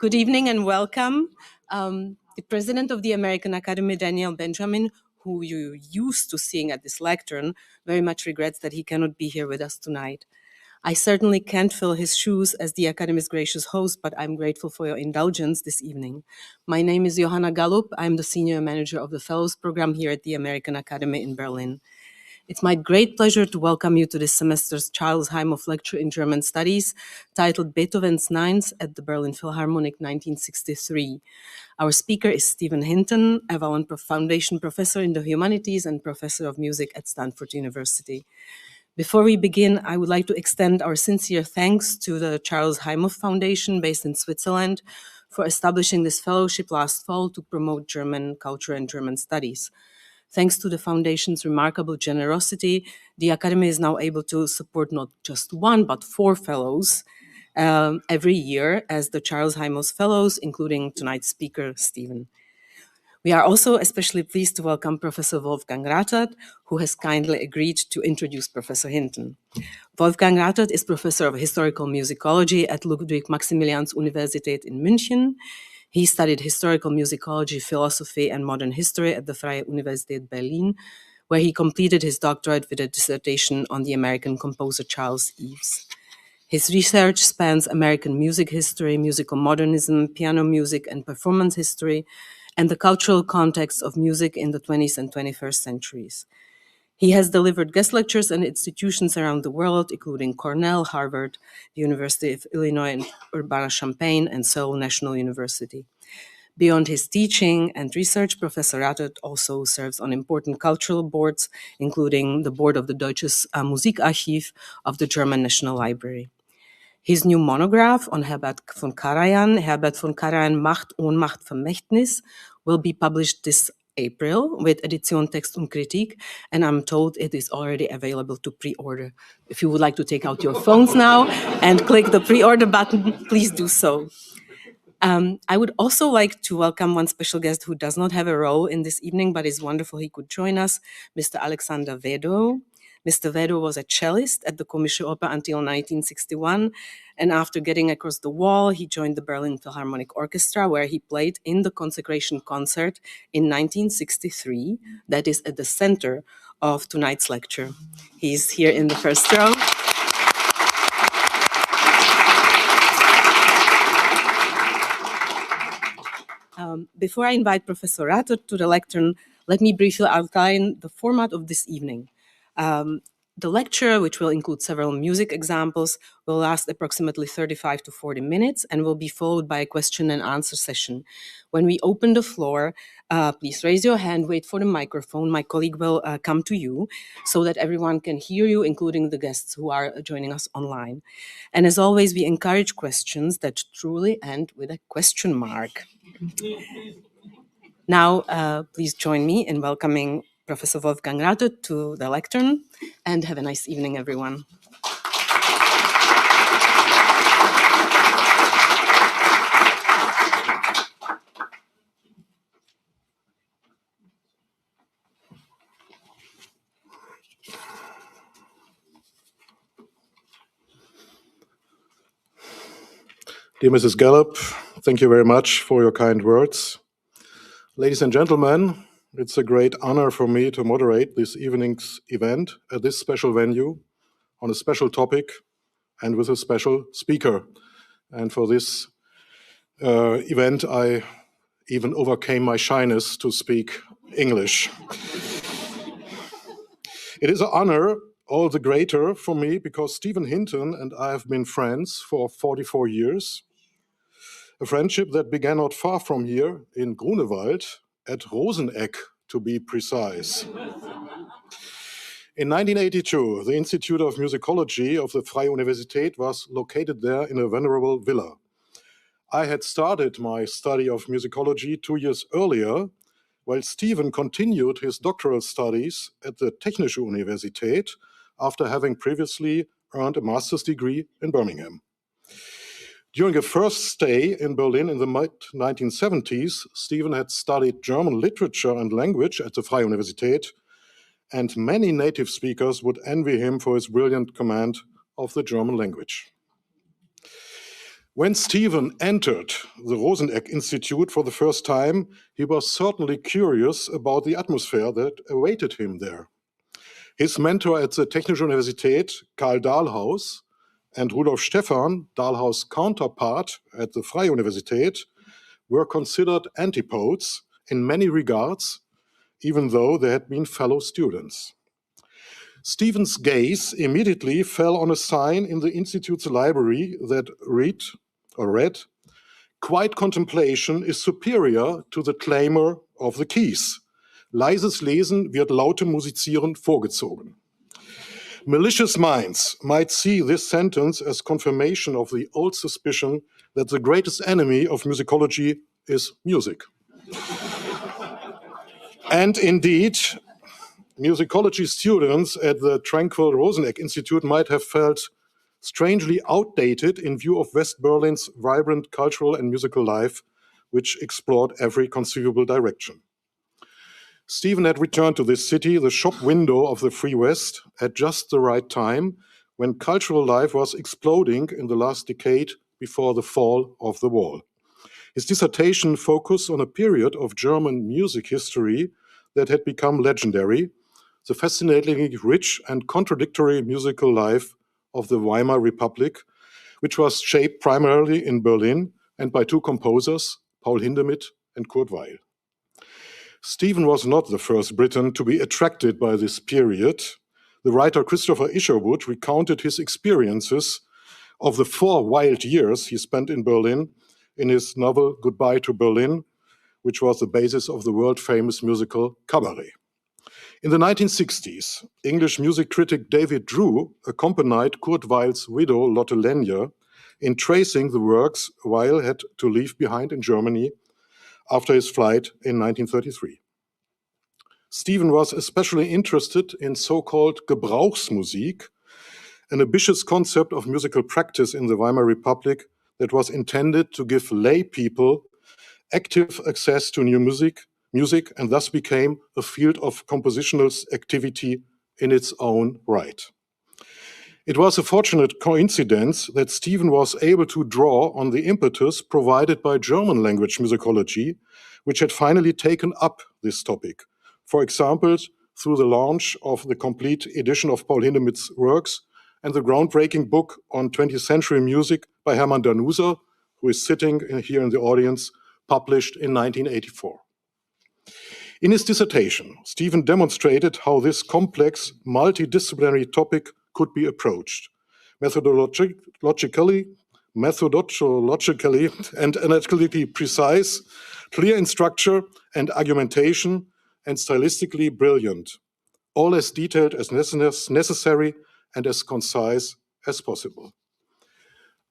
Good evening and welcome. The president of the American Academy, Daniel Benjamin, who you used to seeing at this lectern, very much regrets that he cannot be here with us tonight. I certainly can't fill his shoes as the Academy's gracious host, but I'm grateful for your indulgence this evening. My name is Johanna Gallup. I'm the senior manager of the Fellows Program here at the American Academy in Berlin. It's my great pleasure to welcome you to this semester's Charles Heimhoff Lecture in German Studies, titled Beethoven's Ninth at the Berlin Philharmonic 1963. Our speaker is Stephen Hinton, a Vaughan Foundation Professor in the Humanities and Professor of Music at Stanford University. Before we begin, I would like to extend our sincere thanks to the Charles Heimhoff Foundation based in Switzerland for establishing this fellowship last fall to promote German culture and German studies. Thanks to the Foundation's remarkable generosity, the Academy is now able to support not just one, but 4 fellows every year as the Charles Heimhoff Fellows, including tonight's speaker, Stephen. We are also especially pleased to welcome Professor Wolfgang Rathert, who has kindly agreed to introduce Professor Hinton. Wolfgang Rathert is Professor of Historical Musicology at Ludwig-Maximilians-Universität in München. He studied historical musicology, philosophy, and modern history at the Freie Universität Berlin, where he completed his doctorate with a dissertation on the American composer Charles Ives. His research spans American music history, musical modernism, piano music, and performance history, and the cultural context of music in the 20th and 21st centuries. He has delivered guest lectures in institutions around the world, including Cornell, Harvard, the University of Illinois and Urbana-Champaign, and Seoul National University. Beyond his teaching and research, Professor Rathert also serves on important cultural boards, including the board of the Deutsches Musikarchiv of the German National Library. His new monograph on Herbert von Karajan, Herbert von Karajan Macht, Ohnmacht, Vermächtnis, will be published this April with Edition Text und Kritik, and I'm told it is already available to pre-order. If you would like to take out your phones now and click the pre-order button, please do so. I would also like to welcome one special guest who does not have a role in this evening, but is wonderful he could join us, Mr. Alexander Wedow. Mr. Wedow was a cellist at the Komische Oper until 1961, and after getting across the wall, he joined the Berlin Philharmonic Orchestra, where he played in the consecration concert in 1963, that is at the center of tonight's lecture. He's here in the first row. Before I invite Professor Rathert to the lectern, let me briefly outline the format of this evening. The lecture, which will include several music examples, will last approximately 35 to 40 minutes and will be followed by a question and answer session. When we open the floor, please raise your hand, wait for the microphone. My colleague will come to you so that everyone can hear you, including the guests who are joining us online. And as always, we encourage questions that truly end with a question mark. Now, please join me in welcoming Professor Wolfgang Rathert to the lectern, and have a nice evening, everyone. Dear Mrs. Gallup, thank you very much for your kind words. Ladies and gentlemen, it's a great honor for me to moderate this evening's event at this special venue on a special topic and with a special speaker. And for this event, I even overcame my shyness to speak English. It is an honor all the greater for me because Stephen Hinton and I have been friends for 44 years. A friendship that began not far from here in Grunewald, at Roseneck to be precise. In 1982, the Institute of Musicology of the Freie Universität was located there in a venerable villa. I had started my study of musicology 2 years earlier, while Stephen continued his doctoral studies at the Technische Universität after having previously earned a master's degree in Birmingham. During a first stay in Berlin in the mid-1970s, Stephen had studied German literature and language at the Freie Universität, and many native speakers would envy him for his brilliant command of the German language. When Stephen entered the Roseneck Institute for the first time, he was certainly curious about the atmosphere that awaited him there. His mentor at the Technische Universität, Karl Dahlhaus, and Rudolf Stephan, Dahlhaus' counterpart at the Freie Universität, were considered antipodes in many regards, even though they had been fellow students. Stephen's gaze immediately fell on a sign in the Institute's library that read, "Quiet contemplation is superior to the clamor of the keys. Leises Lesen wird lautem Musizieren vorgezogen." Malicious minds might see this sentence as confirmation of the old suspicion that the greatest enemy of musicology is music. And indeed, musicology students at the tranquil Roseneck Institute might have felt strangely outdated in view of West Berlin's vibrant cultural and musical life, which explored every conceivable direction. Stephen had returned to this city, the shop window of the Free West, at just the right time, when cultural life was exploding in the last decade before the fall of the wall. His dissertation focused on a period of German music history that had become legendary, the fascinatingly rich and contradictory musical life of the Weimar Republic, which was shaped primarily in Berlin and by two composers, Paul Hindemith and Kurt Weill. Stephen was not the first Briton to be attracted by this period. The writer Christopher Isherwood recounted his experiences of the 4 wild years he spent in Berlin in his novel Goodbye to Berlin, which was the basis of the world-famous musical Cabaret. In the 1960s, English music critic David Drew accompanied Kurt Weill's widow Lotte Lenya in tracing the works Weill had to leave behind in Germany after his flight in 1933. Stephen was especially interested in so-called Gebrauchsmusik, an ambitious concept of musical practice in the Weimar Republic that was intended to give lay people active access to new music, and thus became a field of compositional activity in its own right. It was a fortunate coincidence that Stephen was able to draw on the impetus provided by German language musicology, which had finally taken up this topic. For example, through the launch of the complete edition of Paul Hindemith's works and the groundbreaking book on 20th century music by Hermann Danuser, who is sitting here in the audience, published in 1984. In his dissertation, Stephen demonstrated how this complex, multidisciplinary topic could be approached, methodologically and analytically precise, clear in structure and argumentation, and stylistically brilliant, all as detailed as necessary and as concise as possible.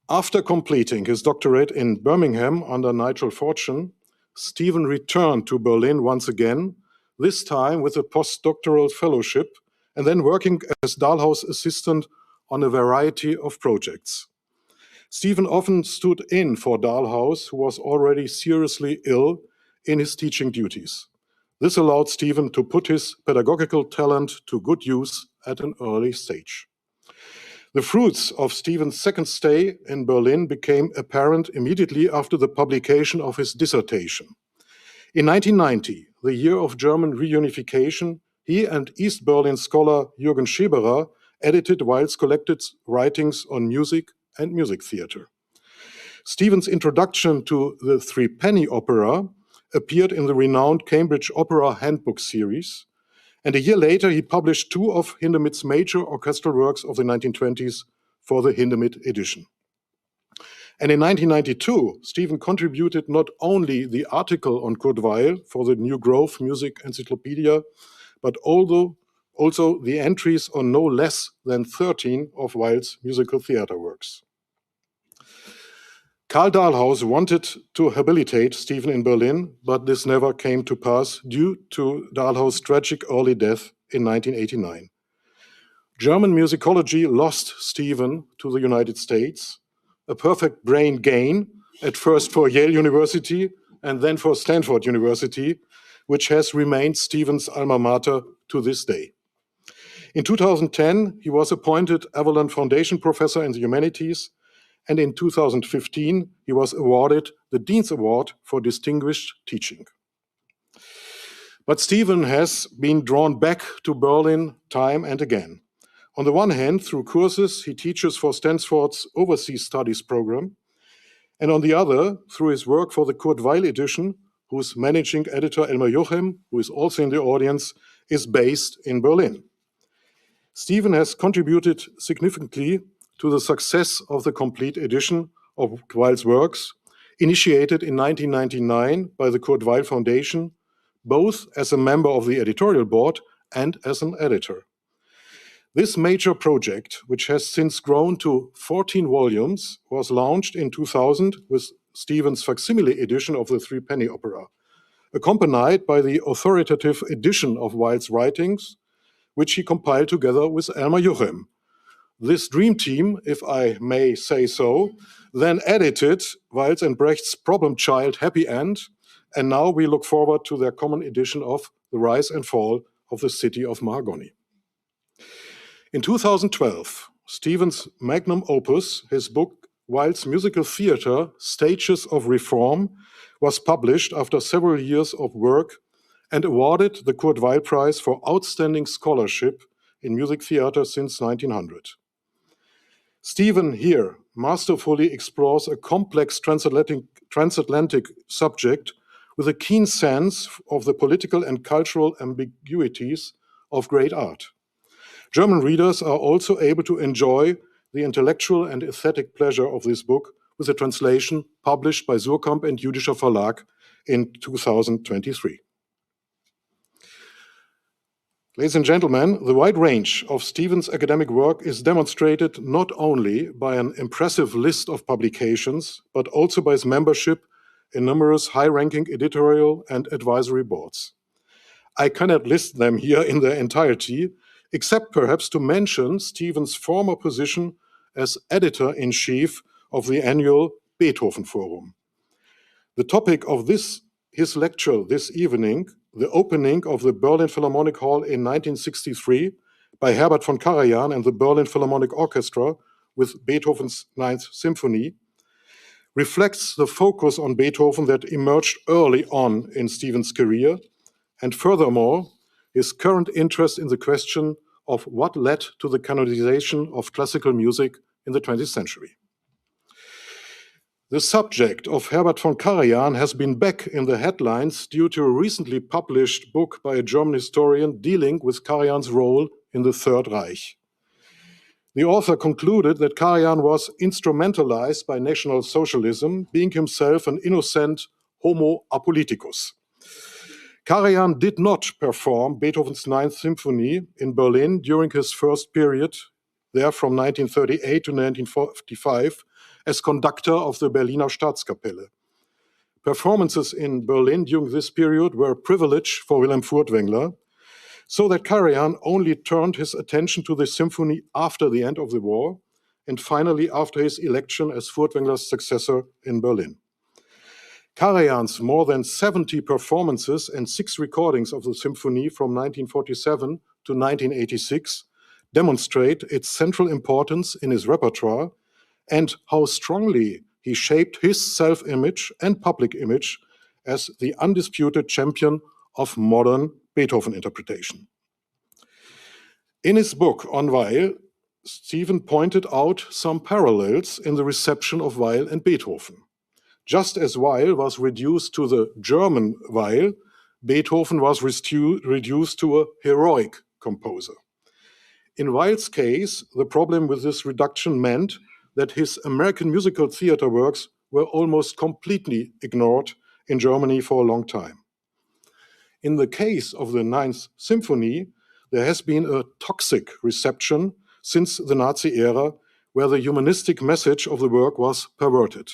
After completing his doctorate in Birmingham under Nigel Fortune, Stephen returned to Berlin once again, this time with a postdoctoral fellowship, and then working as Dahlhaus assistant on a variety of projects. Stephen often stood in for Dahlhaus, who was already seriously ill in his teaching duties. This allowed Stephen to put his pedagogical talent to good use at an early stage. The fruits of Stephen's second stay in Berlin became apparent immediately after the publication of his dissertation. In 1990, the year of German reunification, he and East Berlin scholar Jürgen Scheberer edited Weill's collected writings on music and music theater. Stephen's introduction to the Threepenny Opera appeared in the renowned Cambridge Opera Handbook series, and a year later he published 2 of Hindemith's major orchestral works of the 1920s for the Hindemith edition. And in 1992, Stephen contributed not only the article on Kurt Weill for the New Grove Music Encyclopedia, but also the entries on no less than 13 of Weill's musical theater works. Karl Dahlhaus wanted to habilitate Stephen in Berlin, but this never came to pass due to Dahlhaus' tragic early death in 1989. German musicology lost Stephen to the United States, a perfect brain gain, at first for Yale University and then for Stanford University, which has remained Stephen's alma mater to this day. In 2010, he was appointed Avalon Foundation Professor in the Humanities and in 2015 he was awarded the Dean's Award for Distinguished Teaching. But Stephen has been drawn back to Berlin time and again. On the one hand, through courses he teaches for Stanford's Overseas Studies program, and on the other, through his work for the Kurt Weill edition, whose managing editor Elmar Jochem, who is also in the audience, is based in Berlin. Stephen has contributed significantly to the success of the complete edition of Weill's works, initiated in 1999 by the Kurt Weill Foundation, both as a member of the editorial board and as an editor. This major project, which has since grown to 14 volumes, was launched in 2000 with Stephen's facsimile edition of the Three-Penny Opera, accompanied by the authoritative edition of Weill's writings, which he compiled together with Elmar Jochem. This dream team, if I may say so, then edited Weill's and Brecht's Problem Child Happy End, and now we look forward to their common edition of The Rise and Fall of the City of Mahagony. In 2012, Stephen's magnum opus, his book Weill's Musical Theatre, Stages of Reform, was published after several years of work and awarded the Kurt Weill Prize for Outstanding Scholarship in Music Theatre since 1900. Stephen here masterfully explores a complex transatlantic subject with a keen sense of the political and cultural ambiguities of great art. German readers are also able to enjoy the intellectual and aesthetic pleasure of this book with a translation published by Surkamp and Jüdischer Verlag in 2023. Ladies and gentlemen, the wide range of Stephen's academic work is demonstrated not only by an impressive list of publications, but also by his membership in numerous high-ranking editorial and advisory boards. I cannot list them here in their entirety, except perhaps to mention Stephen's former position as editor-in-chief of the annual Beethoven Forum. The topic of his lecture this evening, the opening of the Berlin Philharmonic Hall in 1963 by Herbert von Karajan and the Berlin Philharmonic Orchestra with Beethoven's Ninth Symphony, reflects the focus on Beethoven that emerged early on in Stephen's career, and furthermore, his current interest in the question of what led to the canonization of classical music in the 20th century. The subject of Herbert von Karajan has been back in the headlines due to a recently published book by a German historian dealing with Karajan's role in the Third Reich. The author concluded that Karajan was instrumentalized by National Socialism, being himself an innocent homo apoliticus. Karajan did not perform Beethoven's Ninth Symphony in Berlin during his first period, there from 1938 to 1945, as conductor of the Berliner Staatskapelle. Performances in Berlin during this period were a privilege for Wilhelm Furtwängler, so that Karajan only turned his attention to the symphony after the end of the war, and finally after his election as Furtwängler's successor in Berlin. Karajan's more than 70 performances and 6 recordings of the symphony from 1947 to 1986 demonstrate its central importance in his repertoire and how strongly he shaped his self-image and public image as the undisputed champion of modern Beethoven interpretation. In his book on Weill, Stephen pointed out some parallels in the reception of Weill and Beethoven. Just as Weill was reduced to the German Weill, Beethoven was reduced to a heroic composer. In Weill's case, the problem with this reduction meant that his American musical theater works were almost completely ignored in Germany for a long time. In the case of the Ninth Symphony, there has been a toxic reception since the Nazi era, where the humanistic message of the work was perverted.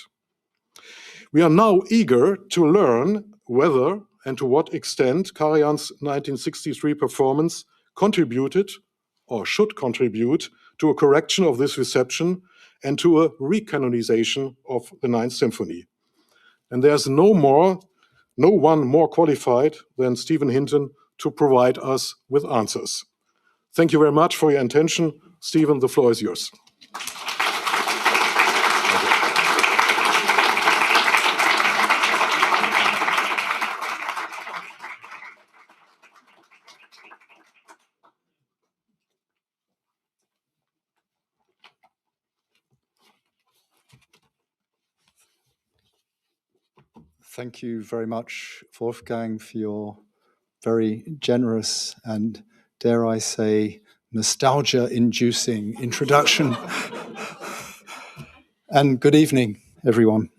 We are now eager to learn whether and to what extent Karajan's 1963 performance contributed or should contribute to a correction of this reception and to a recanonization of the Ninth Symphony. And there's no one more qualified than Stephen Hinton to provide us with answers. Thank you very much for your attention. Stephen, the floor is yours. Thank you very much, Wolfgang, for your very generous and, dare I say, nostalgia-inducing introduction. And good evening, everyone.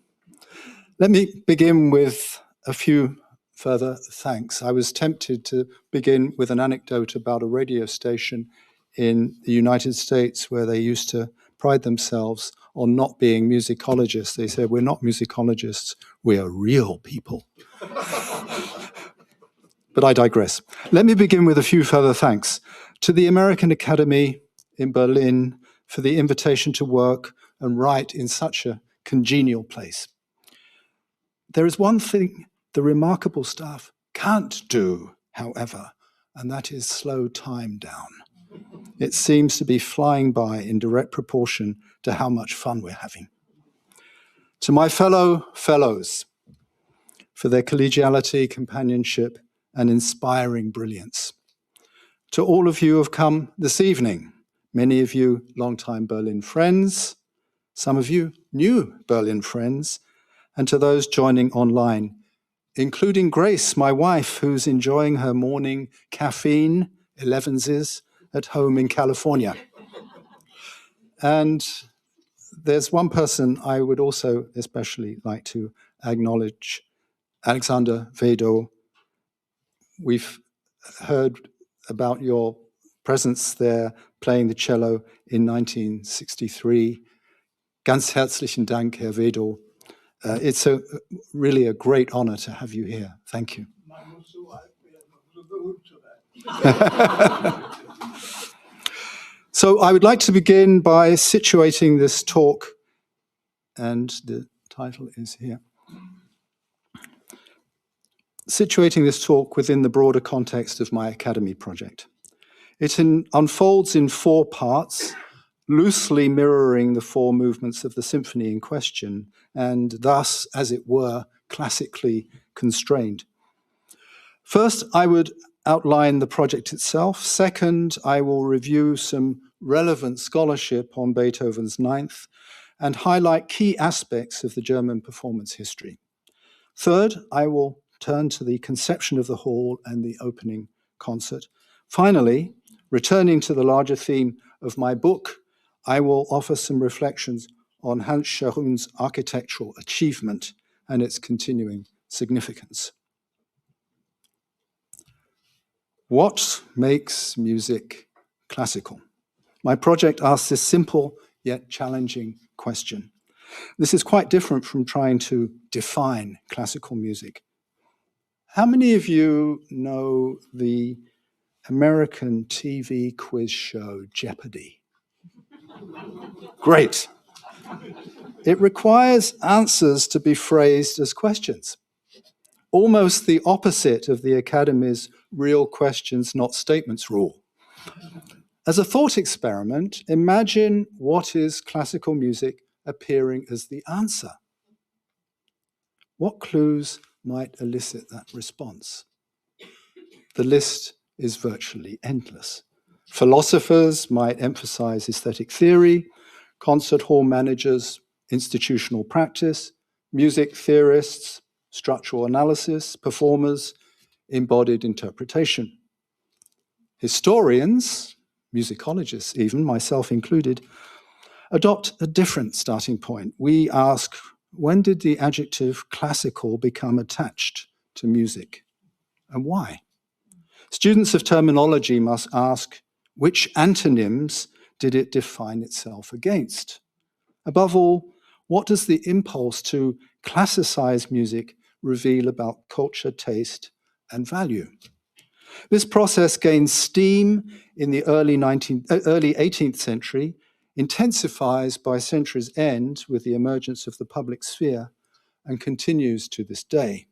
Let me begin with a few further thanks. I was tempted to begin with an anecdote about a radio station in the United States where they used to pride themselves on not being musicologists. They said, we're not musicologists, we are real people. But I digress. Let me begin with a few further thanks to the American Academy in Berlin for the invitation to work and write in such a congenial place. There is one thing the remarkable staff can't do, however, and that is slow time down. It seems to be flying by in direct proportion to how much fun we're having. To my fellows, for their collegiality, companionship, and inspiring brilliance. To all of you who have come this evening, many of you longtime Berlin friends, some of you new Berlin friends, and to those joining online, including Grace, my wife, who's enjoying her morning caffeine, 11s, at home in California. And there's one person I would also especially like to acknowledge, Alexander Vedo. We've heard about your presence there playing the cello in 1963. Ganz herzlichen Dank, Herr Vedo. It's really a great honor to have you here. Thank you. So I would like to begin by situating this talk, and the title is here. Situating this talk within the broader context of my Academy project. It unfolds in 4 parts, loosely mirroring the 4 movements of the symphony in question, and thus, as it were, classically constrained. First, I would outline the project itself. Second, I will review some relevant scholarship on Beethoven's Ninth and highlight key aspects of the German performance history. Third, I will turn to the conception of the hall and the opening concert. Finally, returning to the larger theme of my book, I will offer some reflections on Hans Scharoun's architectural achievement and its continuing significance. What makes music classical? My project asks this simple yet challenging question. This is quite different from trying to define classical music. How many of you know the American TV quiz show Jeopardy? Great. It requires answers to be phrased as questions, almost the opposite of the Academy's real questions, not statements rule. As a thought experiment, imagine what is classical music appearing as the answer. What clues might elicit that response? The list is virtually endless. Philosophers might emphasize aesthetic theory, concert hall managers, institutional practice, music theorists, structural analysis, performers, embodied interpretation. Historians, musicologists even, myself included, adopt a different starting point. We ask, when did the adjective classical become attached to music, and why? Students of terminology must ask, which antonyms did it define itself against? Above all, what does the impulse to classicize music reveal about culture, taste, and value? This process gains steam in the early 18th century, intensifies by century's end with the emergence of the public sphere, and continues to this day.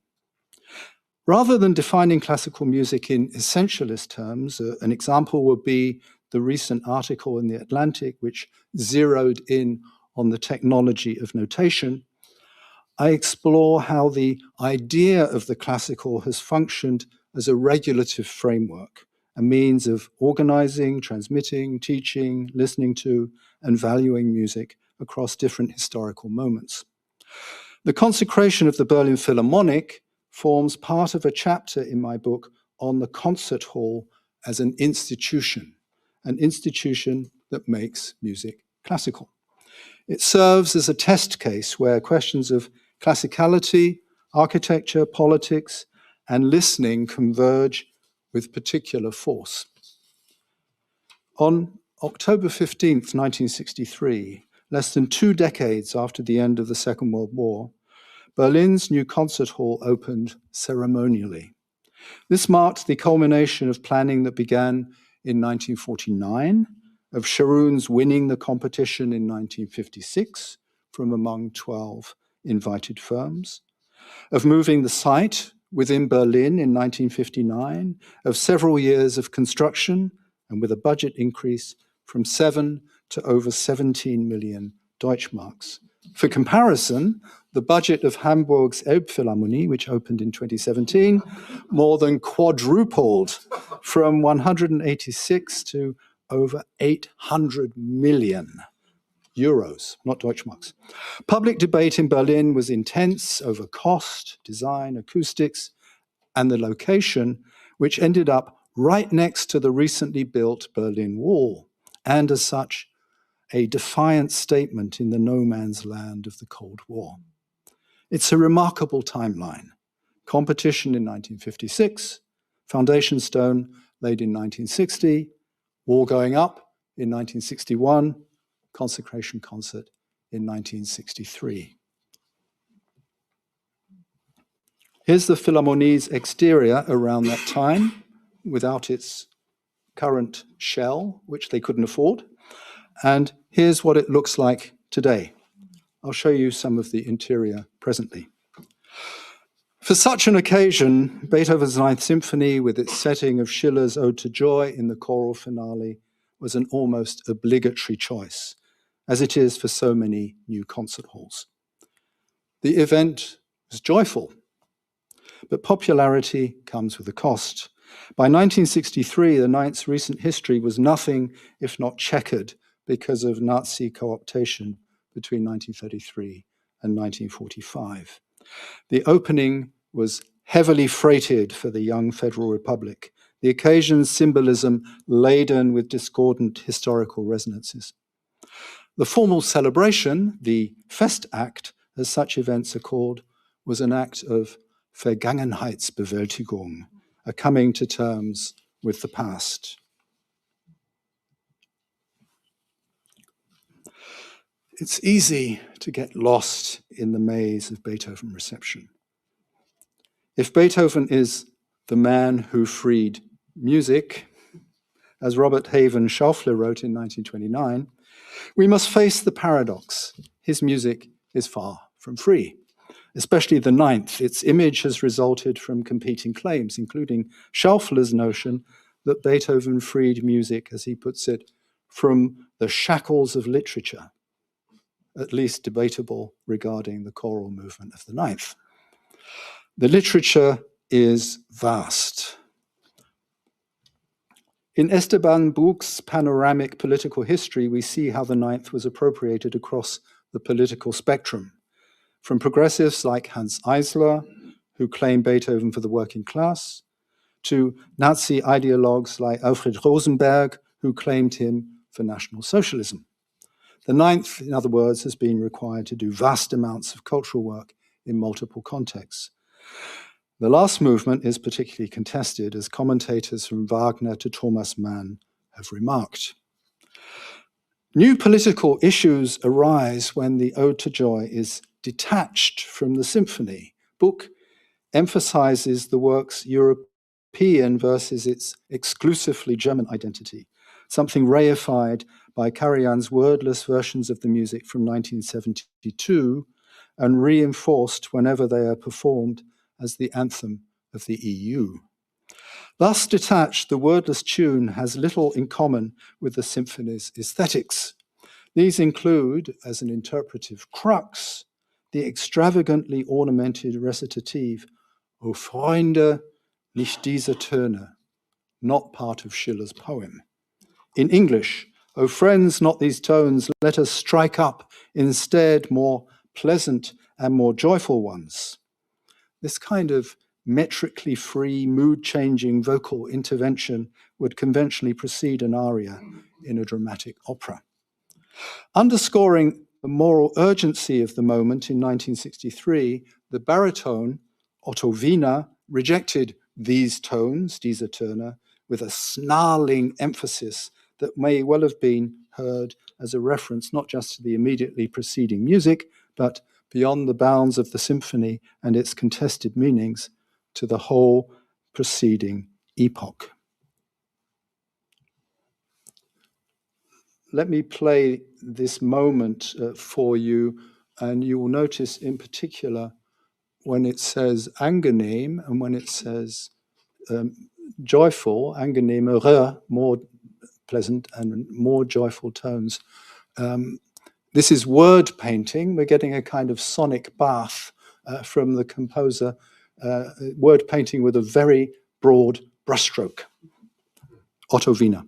Rather than defining classical music in essentialist terms, an example would be the recent article in The Atlantic, which zeroed in on the technology of notation. I explore how the idea of the classical has functioned as a regulative framework, a means of organizing, transmitting, teaching, listening to, and valuing music across different historical moments. The consecration of the Berlin Philharmonic forms part of a chapter in my book on the concert hall as an institution that makes music classical. It serves as a test case where questions of classicality, architecture, politics, and listening converge with particular force. On October 15th, 1963, less than 2 decades after the end of the Second World War, Berlin's new concert hall opened ceremonially. This marked the culmination of planning that began in 1949, of Scharoun's winning the competition in 1956 from among 12 invited firms, of moving the site within Berlin in 1959, of several years of construction, and with a budget increase from 7 to over 17 million Deutschmarks. For comparison, the budget of Hamburg's Elbphilharmonie, which opened in 2017, more than quadrupled from 186 to over 800 million euros, not Deutschmarks. Public debate in Berlin was intense over cost, design, acoustics, and the location, which ended up right next to the recently built Berlin Wall, and as such, a defiant statement in the no man's land of the Cold War. It's a remarkable timeline. Competition in 1956, foundation stone laid in 1960, wall going up in 1961, consecration concert in 1963. Here's the Philharmonie's exterior around that time, without its current shell, which they couldn't afford. And here's what it looks like today. I'll show you some of the interior presently. For such an occasion, Beethoven's Ninth Symphony, with its setting of Schiller's Ode to Joy in the choral finale, was an almost obligatory choice, as it is for so many new concert halls. The event was joyful, but popularity comes with a cost. By 1963, the Ninth's recent history was nothing if not checkered because of Nazi co-optation between 1933 and 1945. The opening was heavily freighted for the young Federal Republic, the occasion's symbolism laden with discordant historical resonances. The formal celebration, the Festakt, as such events are called, was an act of Vergangenheitsbewältigung, a coming to terms with the past. It's easy to get lost in the maze of Beethoven reception. If Beethoven is the man who freed music, as Robert Haven Schaufler wrote in 1929, we must face the paradox. His music is far from free, especially the Ninth. Its image has resulted from competing claims, including Schaufler's notion that Beethoven freed music, as he puts it, from the shackles of literature, at least debatable regarding the choral movement of the Ninth. The literature is vast. In Esteban Buch's panoramic political history, we see how the Ninth was appropriated across the political spectrum, from progressives like Hans Eisler, who claimed Beethoven for the working class, to Nazi ideologues like Alfred Rosenberg, who claimed him for National Socialism. The Ninth, in other words, has been required to do vast amounts of cultural work in multiple contexts. The last movement is particularly contested, as commentators from Wagner to Thomas Mann have remarked. New political issues arise when the Ode to Joy is detached from the symphony. Buch emphasizes the work's European versus its exclusively German identity, something reified by Karajan's wordless versions of the music from 1972 and reinforced whenever they are performed as the anthem of the EU. Thus detached, the wordless tune has little in common with the symphony's aesthetics. These include, as an interpretive crux, the extravagantly ornamented recitative, O Freunde, nicht diese Töne, not part of Schiller's poem. In English, O friends, not these tones, let us strike up instead more pleasant and more joyful ones. This kind of metrically free, mood-changing vocal intervention would conventionally precede an aria in a dramatic opera. Underscoring the moral urgency of the moment in 1963, the baritone, Otto Wiener, rejected these tones, diese Töne, with a snarling emphasis that may well have been heard as a reference not just to the immediately preceding music, but beyond the bounds of the symphony and its contested meanings, to the whole preceding epoch. Let me play this moment for you, and you will notice in particular when it says angenehm and when it says joyful, angenehmere, more pleasant and more joyful tones. This is word painting. We're getting a kind of sonic bath from the composer, word painting with a very broad brushstroke. Otto Wiener.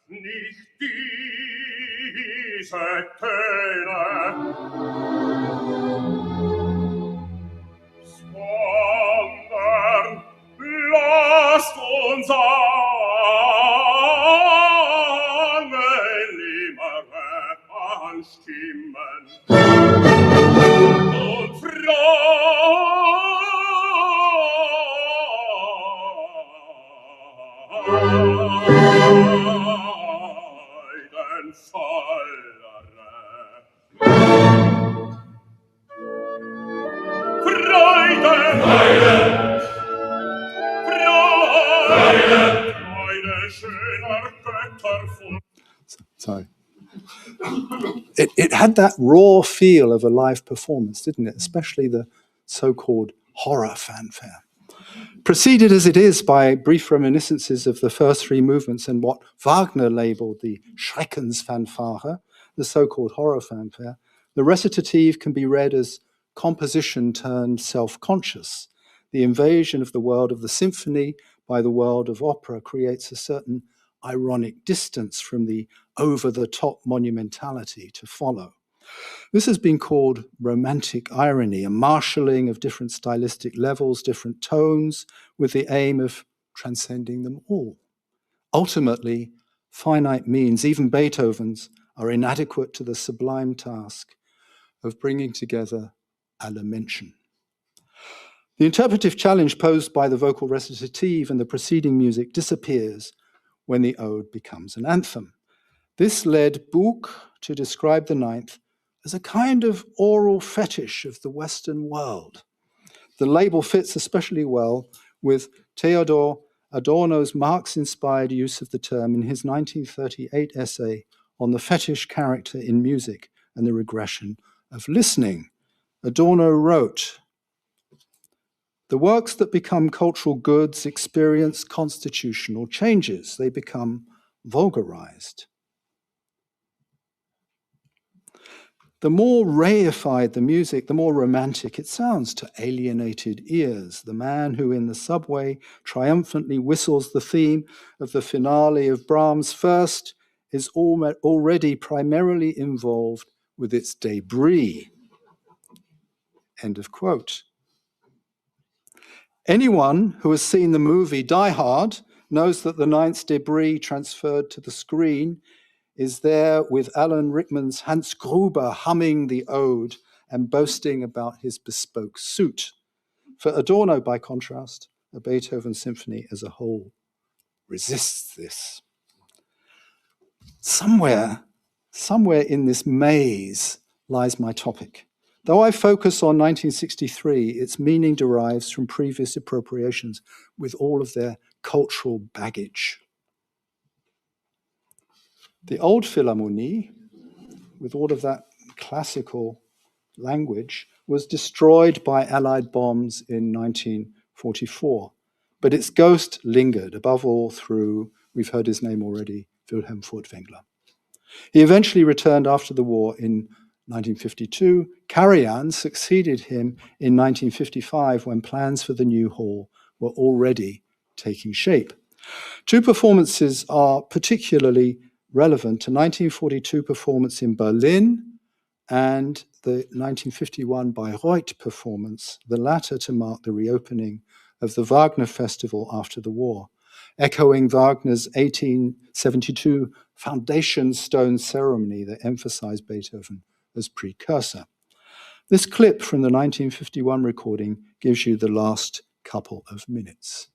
Nicht diese Töne, sondern lasst uns angenehmere anstimmen und Sorry. It had that raw feel of a live performance, didn't it? Especially the so-called horror fanfare. Preceded as it is by brief reminiscences of the first three movements and what Wagner labeled the Schreckensfanfare, the so-called horror fanfare, the recitative can be read as composition turned self-conscious. The invasion of the world of the symphony by the world of opera creates a certain ironic distance from the over-the-top monumentality to follow. This has been called romantic irony, a marshalling of different stylistic levels, different tones, with the aim of transcending them all. Ultimately, finite means, even Beethoven's, are inadequate to the sublime task of bringing together a lamentation. The interpretive challenge posed by the vocal recitative and the preceding music disappears when the ode becomes an anthem. This led Buch to describe the ninth as a kind of oral fetish of the Western world. The label fits especially well with Theodor Adorno's Marx-inspired use of the term in his 1938 essay on the fetish character in music and the regression of listening. Adorno wrote, "The works that become cultural goods experience constitutional changes. They become vulgarized. The more reified the music, the more romantic it sounds to alienated ears. The man who in the subway triumphantly whistles the theme of the finale of Brahms' First is already primarily involved with its debris." End of quote. Anyone who has seen the movie Die Hard knows that the ninth's debris transferred to the screen is there with Alan Rickman's Hans Gruber humming the ode and boasting about his bespoke suit. For Adorno, by contrast, a Beethoven symphony as a whole resists this. Somewhere in this maze lies my topic. Though I focus on 1963, its meaning derives from previous appropriations with all of their cultural baggage. The old Philharmonie, with all of that classical language, was destroyed by Allied bombs in 1944. But its ghost lingered, above all through, we've heard his name already, Wilhelm Furtwängler. He eventually returned after the war in 1952, Karajan succeeded him in 1955 when plans for the new hall were already taking shape. Two performances are particularly relevant: a 1942 performance in Berlin and the 1951 Bayreuth performance, the latter to mark the reopening of the Wagner Festival after the war, echoing Wagner's 1872 foundation stone ceremony that emphasized Beethoven as precursor. This clip from the 1951 recording gives you the last couple of minutes.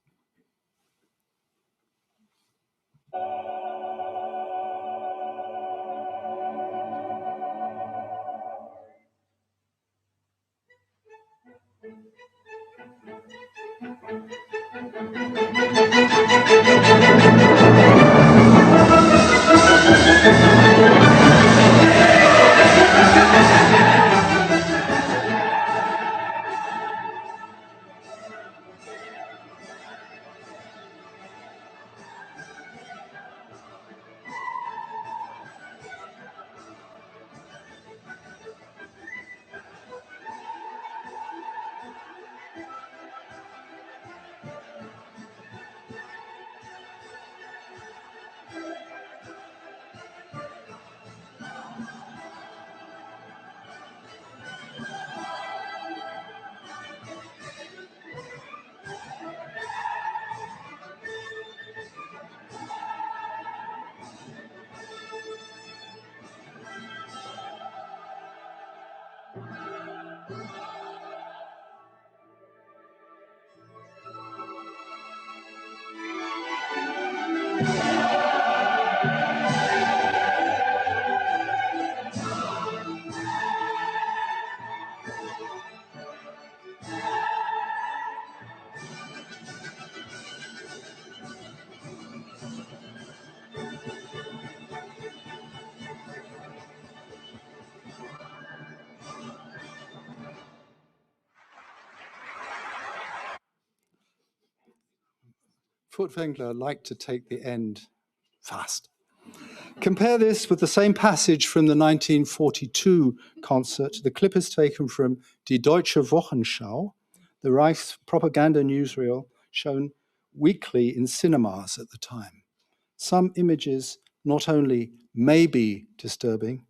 Furtwängler liked to take the end fast. Compare this with the same passage from the 1942 concert. The clip is taken from Die Deutsche Wochenschau, the Reich's propaganda newsreel shown weekly in cinemas at the time. Some images not only may be disturbing,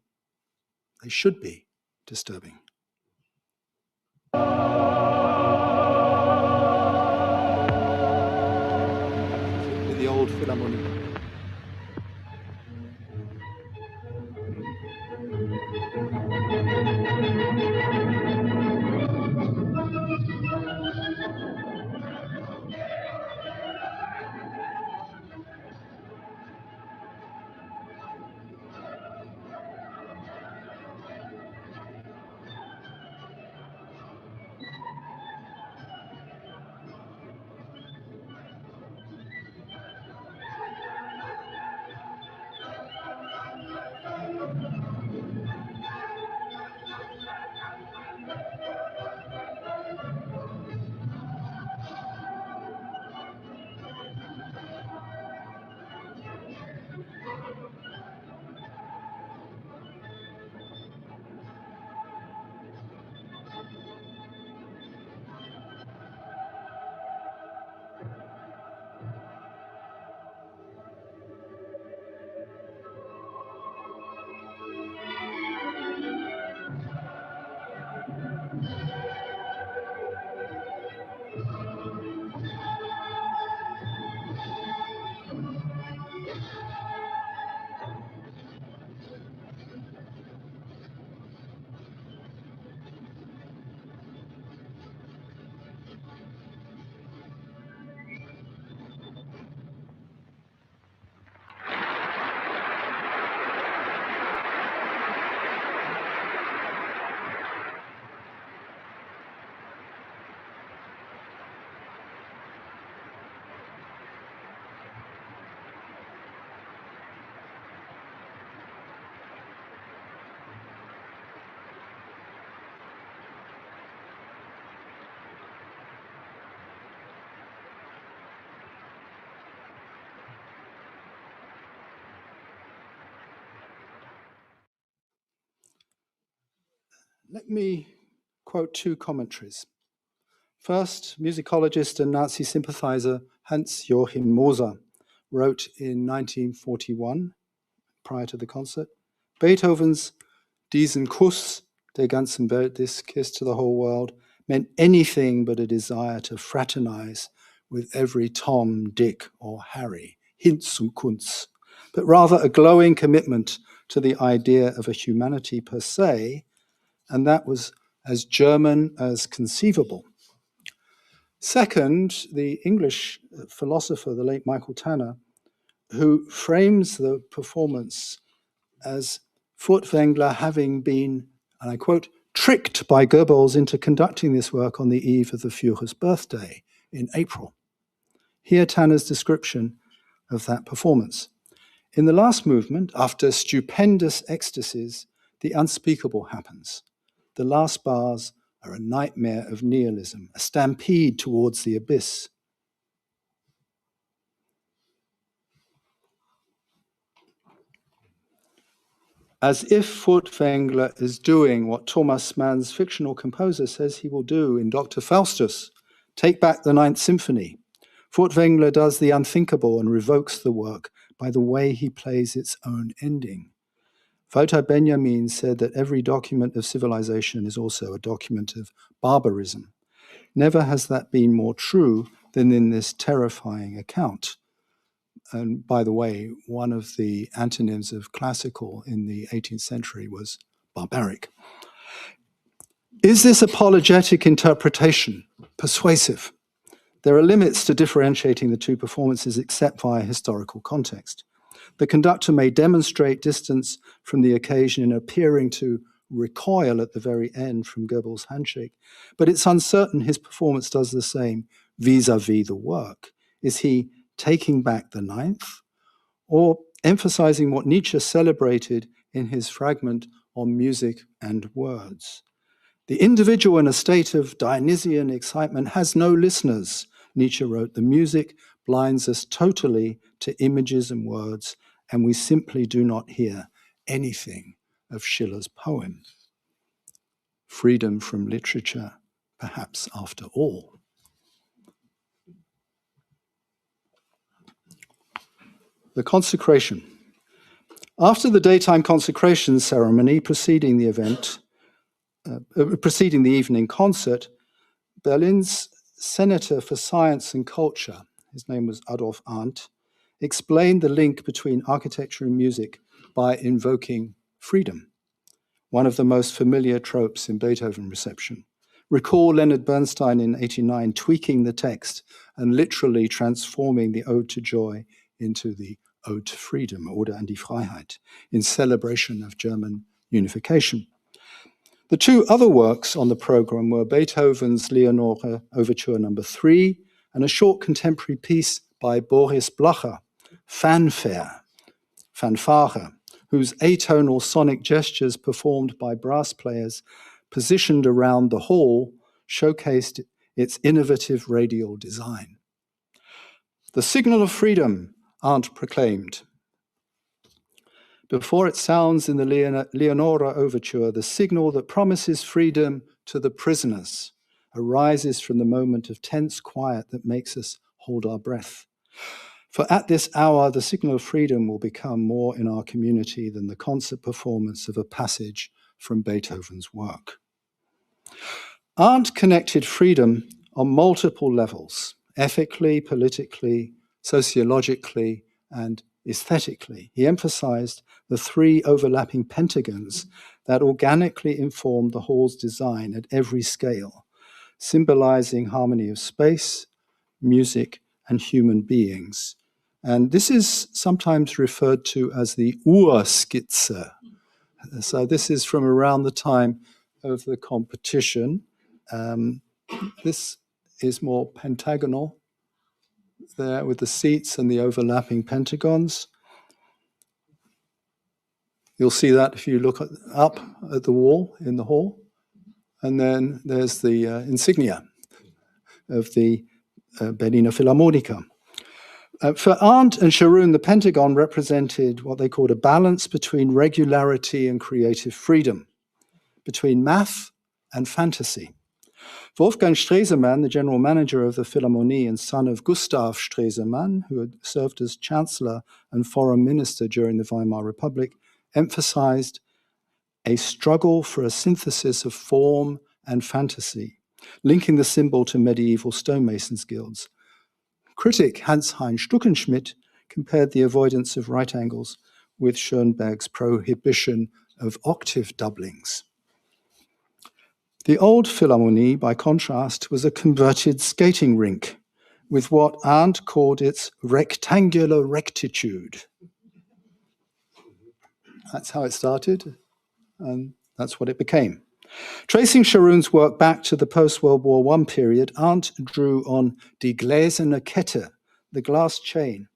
they should be disturbing. With the old Philharmonic. Let me quote two commentaries. First, musicologist and Nazi sympathizer Hans Joachim Moser wrote in 1941, prior to the concert, Beethoven's Diesen Kuss, der ganzen Welt, this kiss to the whole world, meant anything but a desire to fraternize with every Tom, Dick, or Harry, Hinz zum Kunst, but rather a glowing commitment to the idea of a humanity per se, and that was as German as conceivable. Second, the English philosopher, the late Michael Tanner, who frames the performance as Furtwängler having been, and I quote, tricked by Goebbels into conducting this work on the eve of the Führer's birthday in April. Here Tanner's description of that performance. In the last movement, after stupendous ecstasies, the unspeakable happens. The last bars are a nightmare of nihilism, a stampede towards the abyss. As if Furtwängler is doing what Thomas Mann's fictional composer says he will do in Dr. Faustus, take back the Ninth Symphony. Furtwängler does the unthinkable and revokes the work by the way he plays its own ending. Walter Benjamin said that every document of civilization is also a document of barbarism. Never has that been more true than in this terrifying account. And by the way, one of the antonyms of classical in the 18th century was barbaric. Is this apologetic interpretation persuasive? There are limits to differentiating the two performances except via historical context. The conductor may demonstrate distance from the occasion in appearing to recoil at the very end from Goebbels' handshake, but it's uncertain his performance does the same vis-a-vis the work. Is he taking back the ninth, or emphasizing what Nietzsche celebrated in his fragment on music and words? The individual in a state of Dionysian excitement has no listeners, Nietzsche wrote. The music blinds us totally to images and words, and we simply do not hear anything of Schiller's poem. Freedom from literature, perhaps after all. The consecration. After the daytime consecration ceremony preceding the event, preceding the evening concert, Berlin's Senator for Science and Culture, his name was Adolf Arndt, explained the link between architecture and music by invoking freedom, one of the most familiar tropes in Beethoven reception. Recall Leonard Bernstein in 1989 tweaking the text and literally transforming the Ode to Joy into the Ode to Freedom, Ode an die Freiheit, in celebration of German unification. The two other works on the program were Beethoven's Leonore Overture No. 3 and a short contemporary piece by Boris Blacher, Fanfare, whose atonal sonic gestures performed by brass players positioned around the hall showcased its innovative radial design. The signal of freedom, Arndt proclaimed. Before it sounds in the Leonore Overture, the signal that promises freedom to the prisoners arises from the moment of tense quiet that makes us hold our breath. For at this hour, the signal of freedom will become more in our community than the concert performance of a passage from Beethoven's work. Arndt connected freedom on multiple levels, ethically, politically, sociologically, and aesthetically. He emphasized the three overlapping pentagons that organically informed the hall's design at every scale, symbolizing harmony of space, music, and human beings. And this is sometimes referred to as the Urskizze. So this is from around the time of the competition. This is more pentagonal there with the seats and the overlapping pentagons. You'll see that if you look up at the wall in the hall. And then there's the insignia of the Berliner Philharmoniker. For Arndt and Scharoun, the pentagon represented what they called a balance between regularity and creative freedom, between math and fantasy. Wolfgang Stresemann, the general manager of the Philharmonie and son of Gustav Stresemann, who had served as chancellor and foreign minister during the Weimar Republic, emphasized a struggle for a synthesis of form and fantasy, linking the symbol to medieval stonemasons' guilds. Critic Hans-Heinz Stuckenschmidt compared the avoidance of right angles with Schoenberg's prohibition of octave doublings. The old Philharmonie, by contrast, was a converted skating rink with what Arndt called its rectangular rectitude. That's how it started, and that's what it became. Tracing Scharoun's work back to the post-World War I period, Arndt drew on die gläserne Kette, the glass chain,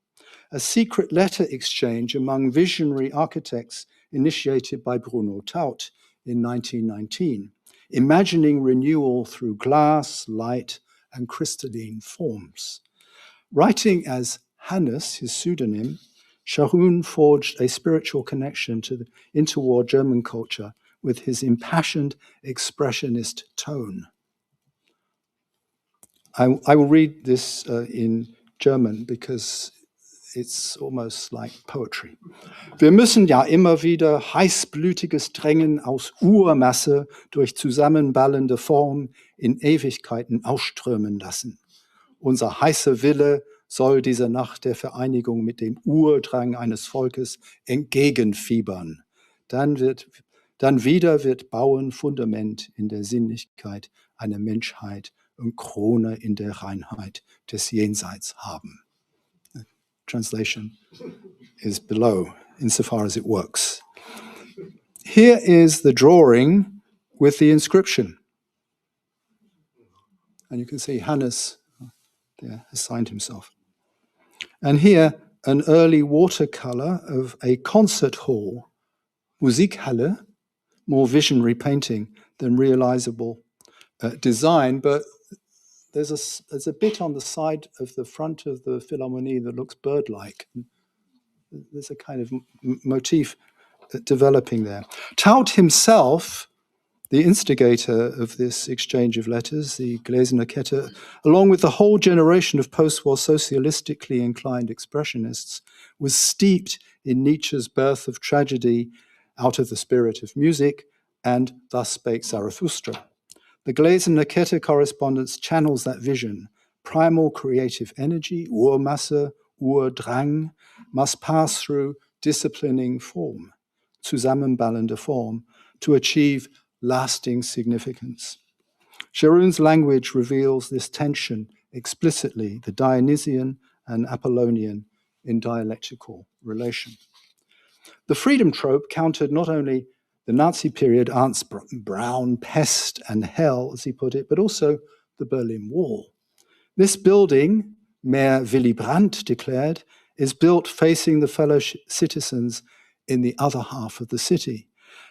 a secret letter exchange among visionary architects initiated by Bruno Taut in 1919, imagining renewal through glass, light, and crystalline forms. Writing as Hannes, his pseudonym, Scharoun forged a spiritual connection to the interwar German culture with his impassioned expressionist tone. I will read this in German because it's almost like poetry. Wir müssen ja immer wieder heißblütiges Drängen aus Urmasse durch zusammenballende Form in Ewigkeiten ausströmen lassen. Unser heißer Wille soll dieser Nacht der Vereinigung mit dem Urdrang eines Volkes entgegenfiebern. Dann wieder wird Bauen Fundament in der Sinnlichkeit einer Menschheit und Krone in der Reinheit des Jenseits haben. Translation is below, insofar as it works. Here is the drawing with the inscription. And you can see Hannes there has signed himself. And here, an early watercolor of a concert hall, Musikhalle, more visionary painting than realizable design, but there's a bit on the side of the front of the Philharmonie that looks bird-like. There's a kind of motif developing there. Taut himself, the instigator of this exchange of letters, the Gläserne Kette, along with the whole generation of post-war socialistically inclined expressionists, was steeped in Nietzsche's birth of tragedy out of the spirit of music, and thus spake Zarathustra. The Gläserne Kette correspondence channels that vision. Primal creative energy, Urmasse, Urdrang, must pass through disciplining form, zusammenballende Form, to achieve lasting significance. Scharoun's language reveals this tension explicitly, the Dionysian and Apollonian in dialectical relation. The freedom trope countered not only the Nazi period, Arndt's brown pest and hell, as he put it, but also the Berlin Wall. This building, Mayor Willy Brandt declared, is built facing the fellow citizens in the other half of the city.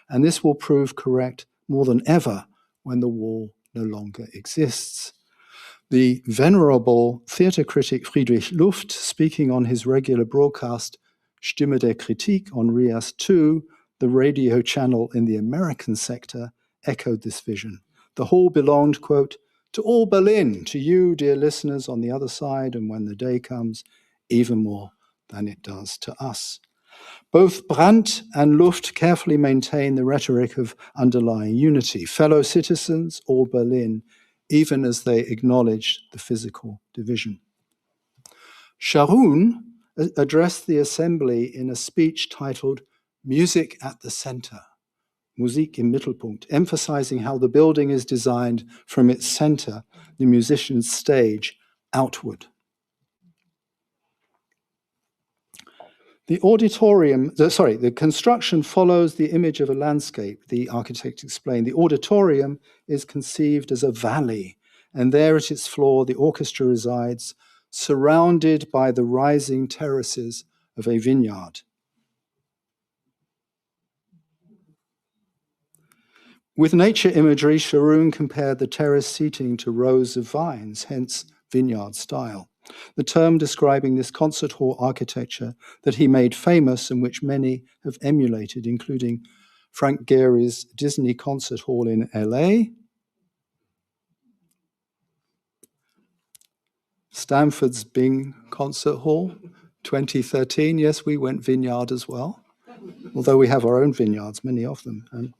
And this will prove correct more than ever when the wall no longer exists. The venerable theatre critic Friedrich Luft, speaking on his regular broadcast Stimme der Kritik on RIAS 2, the radio channel in the American sector, echoed this vision. The hall belonged, quote, to all Berlin, to you, dear listeners, on the other side, and when the day comes, even more than it does to us. Both Brandt and Luft carefully maintain the rhetoric of underlying unity, fellow citizens, all Berlin, even as they acknowledged the physical division. Scharoun addressed the assembly in a speech titled Music at the Center, Musik im Mittelpunkt, emphasizing how the building is designed from its center, the musician's stage, outward. The construction follows the image of a landscape, the architect explained. The auditorium is conceived as a valley, and there at its floor, the orchestra resides, surrounded by the rising terraces of a vineyard. With nature imagery, Scharoun compared the terrace seating to rows of vines, hence vineyard style, the term describing this concert hall architecture that he made famous and which many have emulated, including Frank Gehry's Disney Concert Hall in LA, Stanford's Bing Concert Hall, 2013. Yes, we went vineyard as well, although we have our own vineyards, many of them.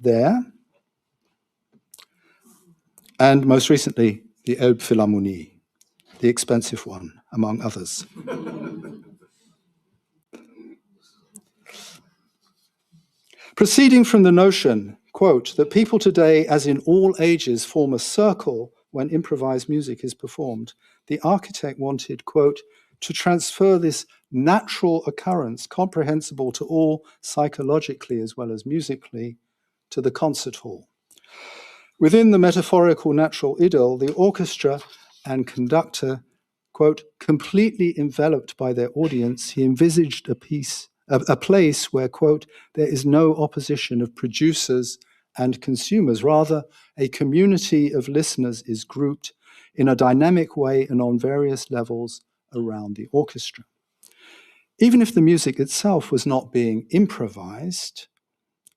There. And most recently, the Elbe Philharmonie, the expensive one, among others. Proceeding from the notion, quote, that people today, as in all ages, form a circle when improvised music is performed, the architect wanted, quote, to transfer this natural occurrence, comprehensible to all psychologically as well as musically, to the concert hall. Within the metaphorical natural idyll, the orchestra and conductor, quote, completely enveloped by their audience, he envisaged a place where, quote, there is no opposition of producers and consumers. Rather, a community of listeners is grouped in a dynamic way and on various levels around the orchestra. Even if the music itself was not being improvised,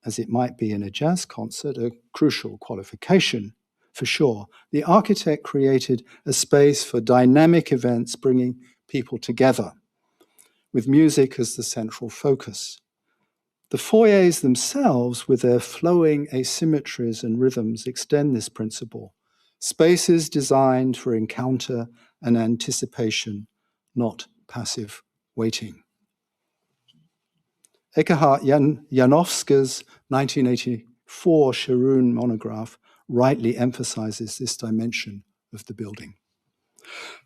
as it might be in a jazz concert, a crucial qualification for sure, the architect created a space for dynamic events bringing people together, with music as the central focus. The foyers themselves, with their flowing asymmetries and rhythms, extend this principle. Spaces designed for encounter and anticipation, not passive waiting. Eckhard Janowska's 1984 Scharoun monograph rightly emphasizes this dimension of the building.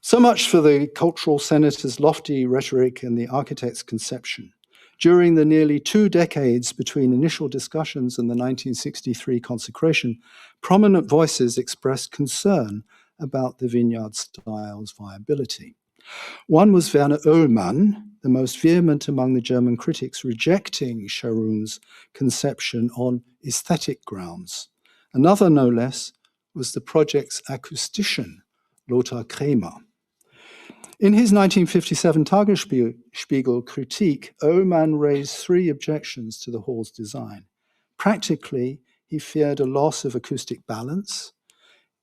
So much for the cultural senator's lofty rhetoric and the architect's conception. During the nearly 2 decades between initial discussions and the 1963 consecration, prominent voices expressed concern about the vineyard style's viability. One was Werner Oehlmann, the most vehement among the German critics, rejecting Scharoun's conception on aesthetic grounds. Another, no less, was the project's acoustician, Lothar Krämer. In his 1957 Tagesspiegel critique, Oehlmann raised 3 objections to the hall's design. Practically, he feared a loss of acoustic balance.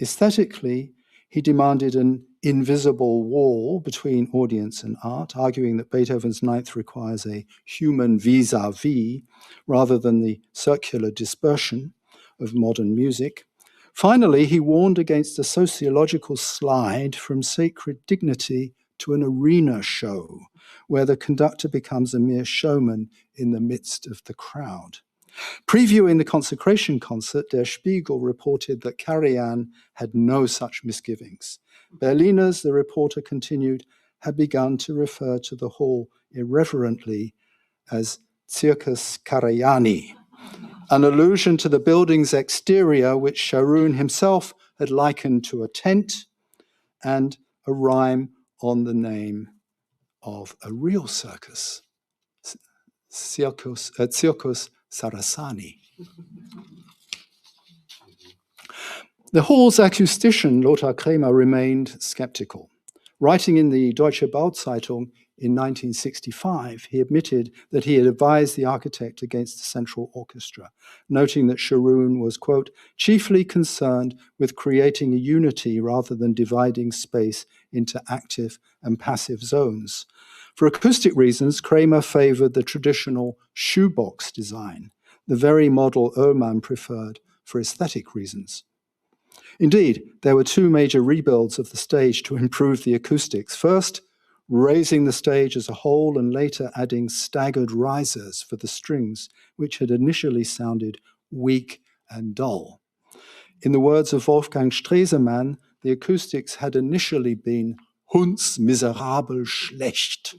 Aesthetically, he demanded an invisible wall between audience and art, arguing that Beethoven's Ninth requires a human vis-a-vis rather than the circular dispersion of modern music. Finally, he warned against a sociological slide from sacred dignity to an arena show, where the conductor becomes a mere showman in the midst of the crowd. Previewing the consecration concert, Der Spiegel reported that Karajan had no such misgivings. Berliners, the reporter continued, had begun to refer to the hall irreverently as Circus Karajani, an allusion to the building's exterior, which Scharoun himself had likened to a tent, and a rhyme on the name of a real circus, Circus Sarasani. The hall's acoustician, Lothar Krämer, remained skeptical. Writing in the Deutsche Bauzeitung in 1965, he admitted that he had advised the architect against the central orchestra, noting that Scharoun was, quote, chiefly concerned with creating a unity rather than dividing space into active and passive zones. For acoustic reasons, Krämer favored the traditional shoebox design, the very model Oehlmann preferred for aesthetic reasons. Indeed, there were 2 major rebuilds of the stage to improve the acoustics. First, raising the stage as a whole, and later adding staggered risers for the strings, which had initially sounded weak and dull. In the words of Wolfgang Stresemann, the acoustics had initially been hundsmiserabel schlecht,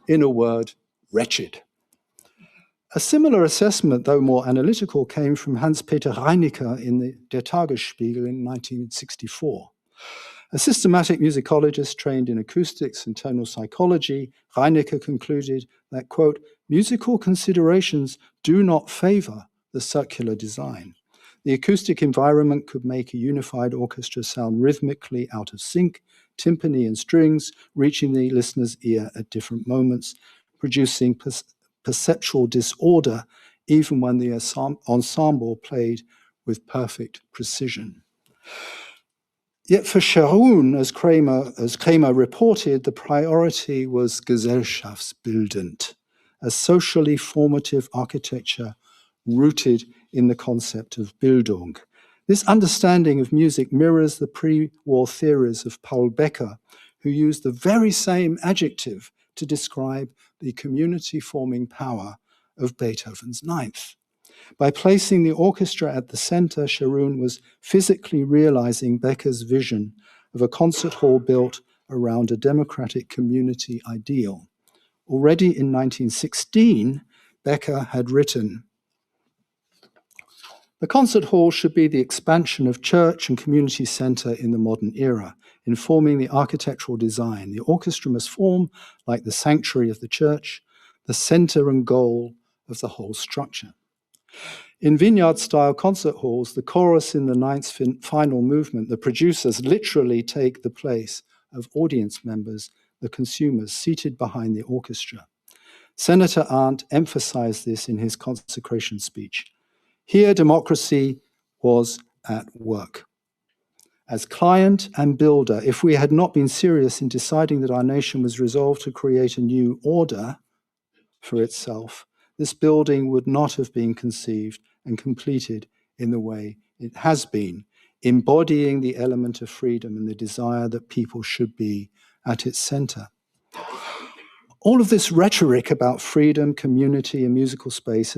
in a word, wretched. A similar assessment, though more analytical, came from Hans-Peter Reinecker in the Der Tagesspiegel in 1964. A systematic musicologist trained in acoustics and tonal psychology, Reinecker concluded that, quote, musical considerations do not favor the circular design. The acoustic environment could make a unified orchestra sound rhythmically out of sync, timpani and strings reaching the listener's ear at different moments, producing perceptual disorder even when the ensemble played with perfect precision. Yet for Scharoun, as Kramer reported, the priority was gesellschaftsbildend, a socially formative architecture rooted in the concept of Bildung. This understanding of music mirrors the pre-war theories of Paul Becker, who used the very same adjective to describe the community-forming power of Beethoven's Ninth. By placing the orchestra at the center, Scharoun was physically realizing Becker's vision of a concert hall built around a democratic community ideal. Already in 1916, Becker had written, "The concert hall should be the expansion of church and community center in the modern era, informing the architectural design. The orchestra must form, like the sanctuary of the church, the center and goal of the whole structure." In vineyard-style concert halls, the chorus in the ninth final movement, the producers literally take the place of audience members, the consumers, seated behind the orchestra. Senator Arndt emphasized this in his consecration speech. Here, democracy was at work. As client and builder, if we had not been serious in deciding that our nation was resolved to create a new order for itself, this building would not have been conceived and completed in the way it has been, embodying the element of freedom and the desire that people should be at its center. All of this rhetoric about freedom, community, and musical space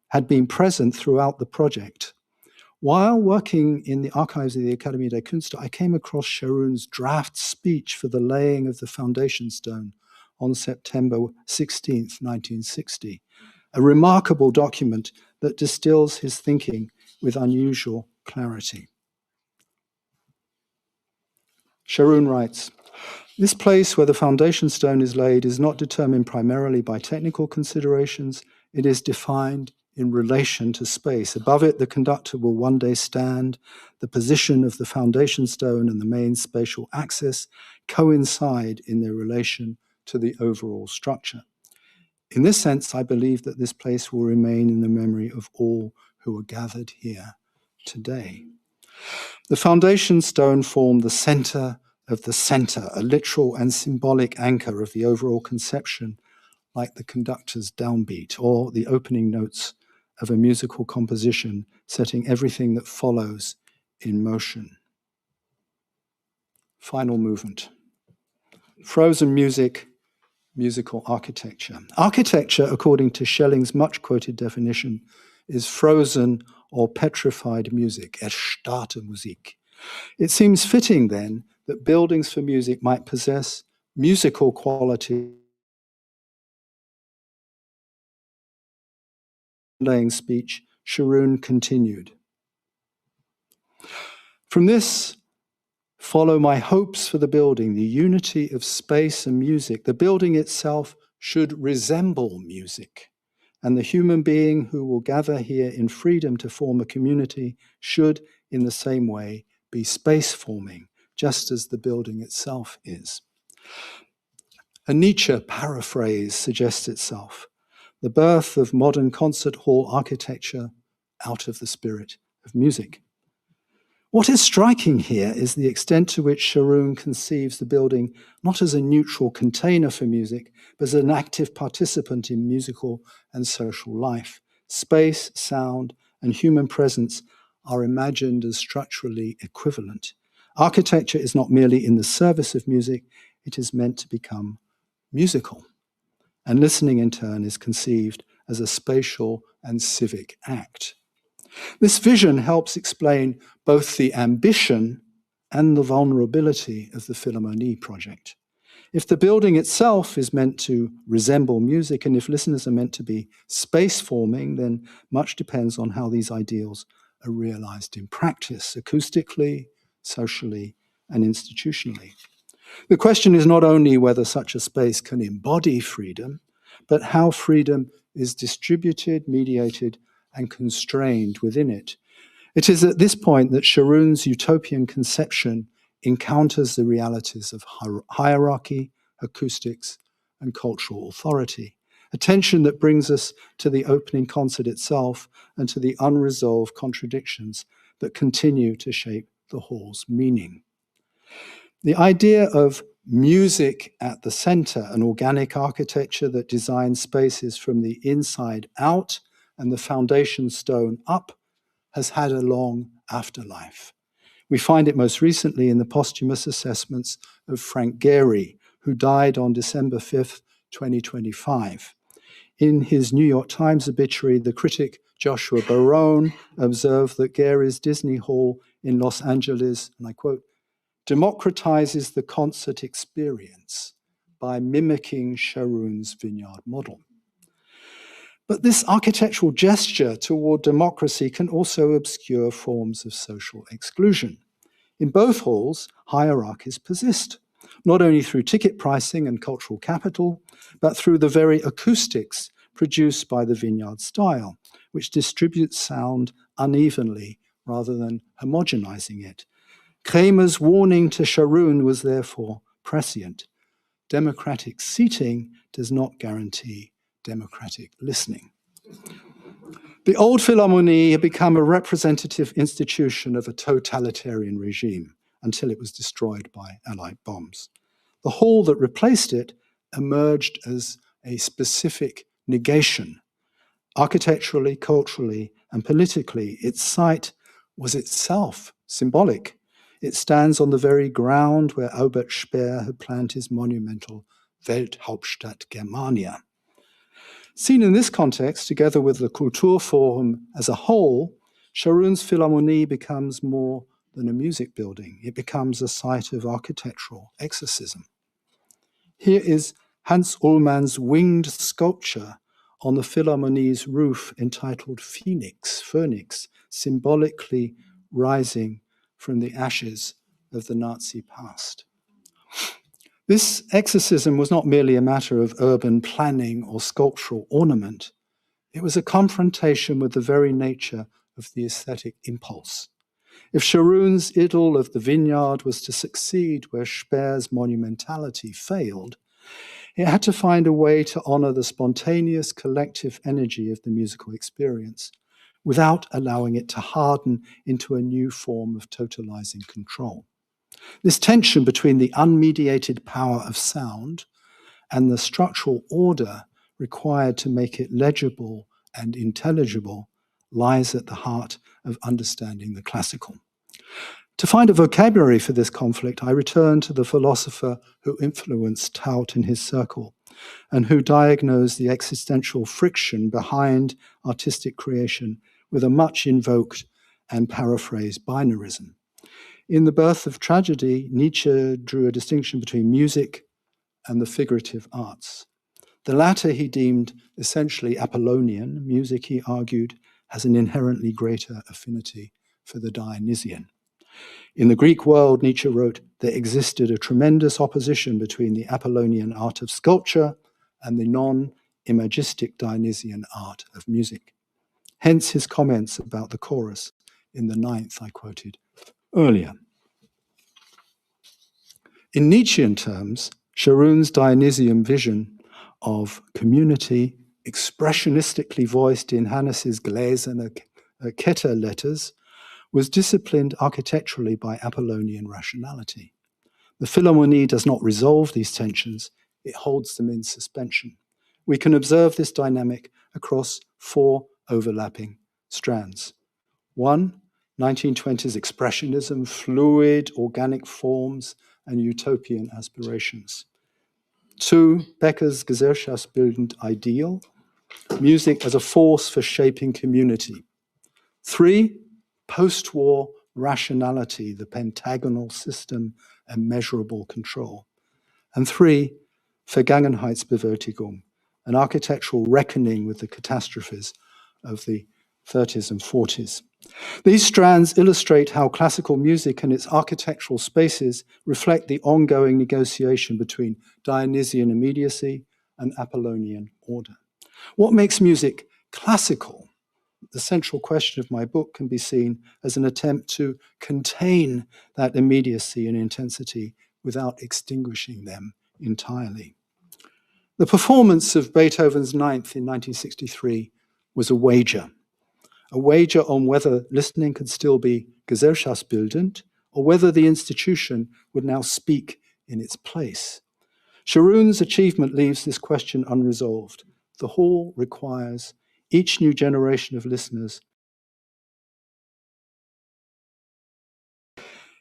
had been present throughout the project. While working in the archives of the Akademie der Künste, I came across Scharoun's draft speech for the laying of the foundation stone on September 16, 1960, a remarkable document that distills his thinking with unusual clarity. Scharoun writes, "This place where the foundation stone is laid is not determined primarily by technical considerations. It is defined in relation to space. Above it, the conductor will one day stand. The position of the foundation stone and the main spatial axis coincide in their relation to the overall structure. In this sense, I believe that this place will remain in the memory of all who are gathered here today." The foundation stone formed the center of the center, a literal and symbolic anchor of the overall conception, like the conductor's downbeat or the opening notes of a musical composition, setting everything that follows in motion. Final movement. Frozen music, musical architecture. Architecture, according to Schelling's much-quoted definition, is frozen or petrified music, erstarrte Musik. It seems fitting, then, that buildings for music might possess musical quality. Laying speech, Scharoun continued. "From this follow my hopes for the building, the unity of space and music. The building itself should resemble music, and the human being who will gather here in freedom to form a community should, in the same way, be space-forming, just as the building itself is." A Nietzsche paraphrase suggests itself: the birth of modern concert hall architecture out of the spirit of music. What is striking here is the extent to which Scharoun conceives the building not as a neutral container for music, but as an active participant in musical and social life. Space, sound, and human presence are imagined as structurally equivalent. Architecture is not merely in the service of music, it is meant to become musical. And listening, in turn, is conceived as a spatial and civic act. This vision helps explain both the ambition and the vulnerability of the Philharmonie project. If the building itself is meant to resemble music, and if listeners are meant to be space-forming, then much depends on how these ideals are realized in practice, acoustically, socially, and institutionally. The question is not only whether such a space can embody freedom, but how freedom is distributed, mediated, and constrained within it. It is at this point that Scharoun's utopian conception encounters the realities of hierarchy, acoustics, and cultural authority. a tension that brings us to the opening concert itself and to the unresolved contradictions that continue to shape the hall's meaning. The idea of music at the center, an organic architecture that designs spaces from the inside out and the foundation stone up, has had a long afterlife. We find it most recently in the posthumous assessments of Frank Gehry, who died on December 5th, 2025. In his New York Times obituary, the critic Joshua Barone observed that Gehry's Disney Hall in Los Angeles, and I quote, democratizes the concert experience by mimicking Scharoun's vineyard model. But this architectural gesture toward democracy can also obscure forms of social exclusion. In both halls, hierarchies persist, not only through ticket pricing and cultural capital, but through the very acoustics produced by the vineyard style, which distributes sound unevenly rather than homogenizing it. Kramer's warning to Scharoun was therefore prescient. Democratic seating does not guarantee democratic listening. The old Philharmonie had become a representative institution of a totalitarian regime until it was destroyed by Allied bombs. The hall that replaced it emerged as a specific negation. Architecturally, culturally, and politically, its site was itself symbolic. It stands on the very ground where Albert Speer had planned his monumental Welthauptstadt Germania. Seen in this context, together with the Kulturforum as a whole, Scharoun's Philharmonie becomes more than a music building. It becomes a site of architectural exorcism. Here is Hans Ullmann's winged sculpture on the Philharmonie's roof entitled Phoenix, symbolically rising from the ashes of the Nazi past. This exorcism was not merely a matter of urban planning or sculptural ornament. It was a confrontation with the very nature of the aesthetic impulse. If Scharoun's idyll of the vineyard was to succeed where Speer's monumentality failed, it had to find a way to honor the spontaneous collective energy of the musical experience without allowing it to harden into a new form of totalizing control. This tension between the unmediated power of sound and the structural order required to make it legible and intelligible lies at the heart of understanding the classical. To find a vocabulary for this conflict, I return to the philosopher who influenced Taut in his circle and who diagnosed the existential friction behind artistic creation with a much invoked and paraphrased binarism. In The Birth of Tragedy, Nietzsche drew a distinction between music and the figurative arts. The latter he deemed essentially Apollonian. Music, he argued, has an inherently greater affinity for the Dionysian. In the Greek world, Nietzsche wrote, there existed a tremendous opposition between the Apollonian art of sculpture and the non-imagistic Dionysian art of music. Hence his comments about the chorus in the ninth I quoted earlier. In Nietzschean terms, Scharoun's Dionysian vision of community, expressionistically voiced in Hannes's Gläserne Kette letters, was disciplined architecturally by Apollonian rationality. The Philharmonie does not resolve these tensions, it holds them in suspension. We can observe this dynamic across four overlapping strands. One, 1920s expressionism, fluid, organic forms, and utopian aspirations. Two, Becker's gesellschaftsbildend ideal, music as a force for shaping community. Three, post-war rationality, the pentagonal system and measurable control. And three, Vergangenheitsbewältigung, an architectural reckoning with the catastrophes of the 30s and 40s. These strands illustrate how classical music and its architectural spaces reflect the ongoing negotiation between Dionysian immediacy and Apollonian order. What makes music classical? The central question of my book can be seen as an attempt to contain that immediacy and intensity without extinguishing them entirely. The performance of Beethoven's Ninth in 1963 was a wager on whether listening could still be gesellschaftsbildend or whether the institution would now speak in its place. Scharoun's achievement leaves this question unresolved. The hall requires each new generation of listeners.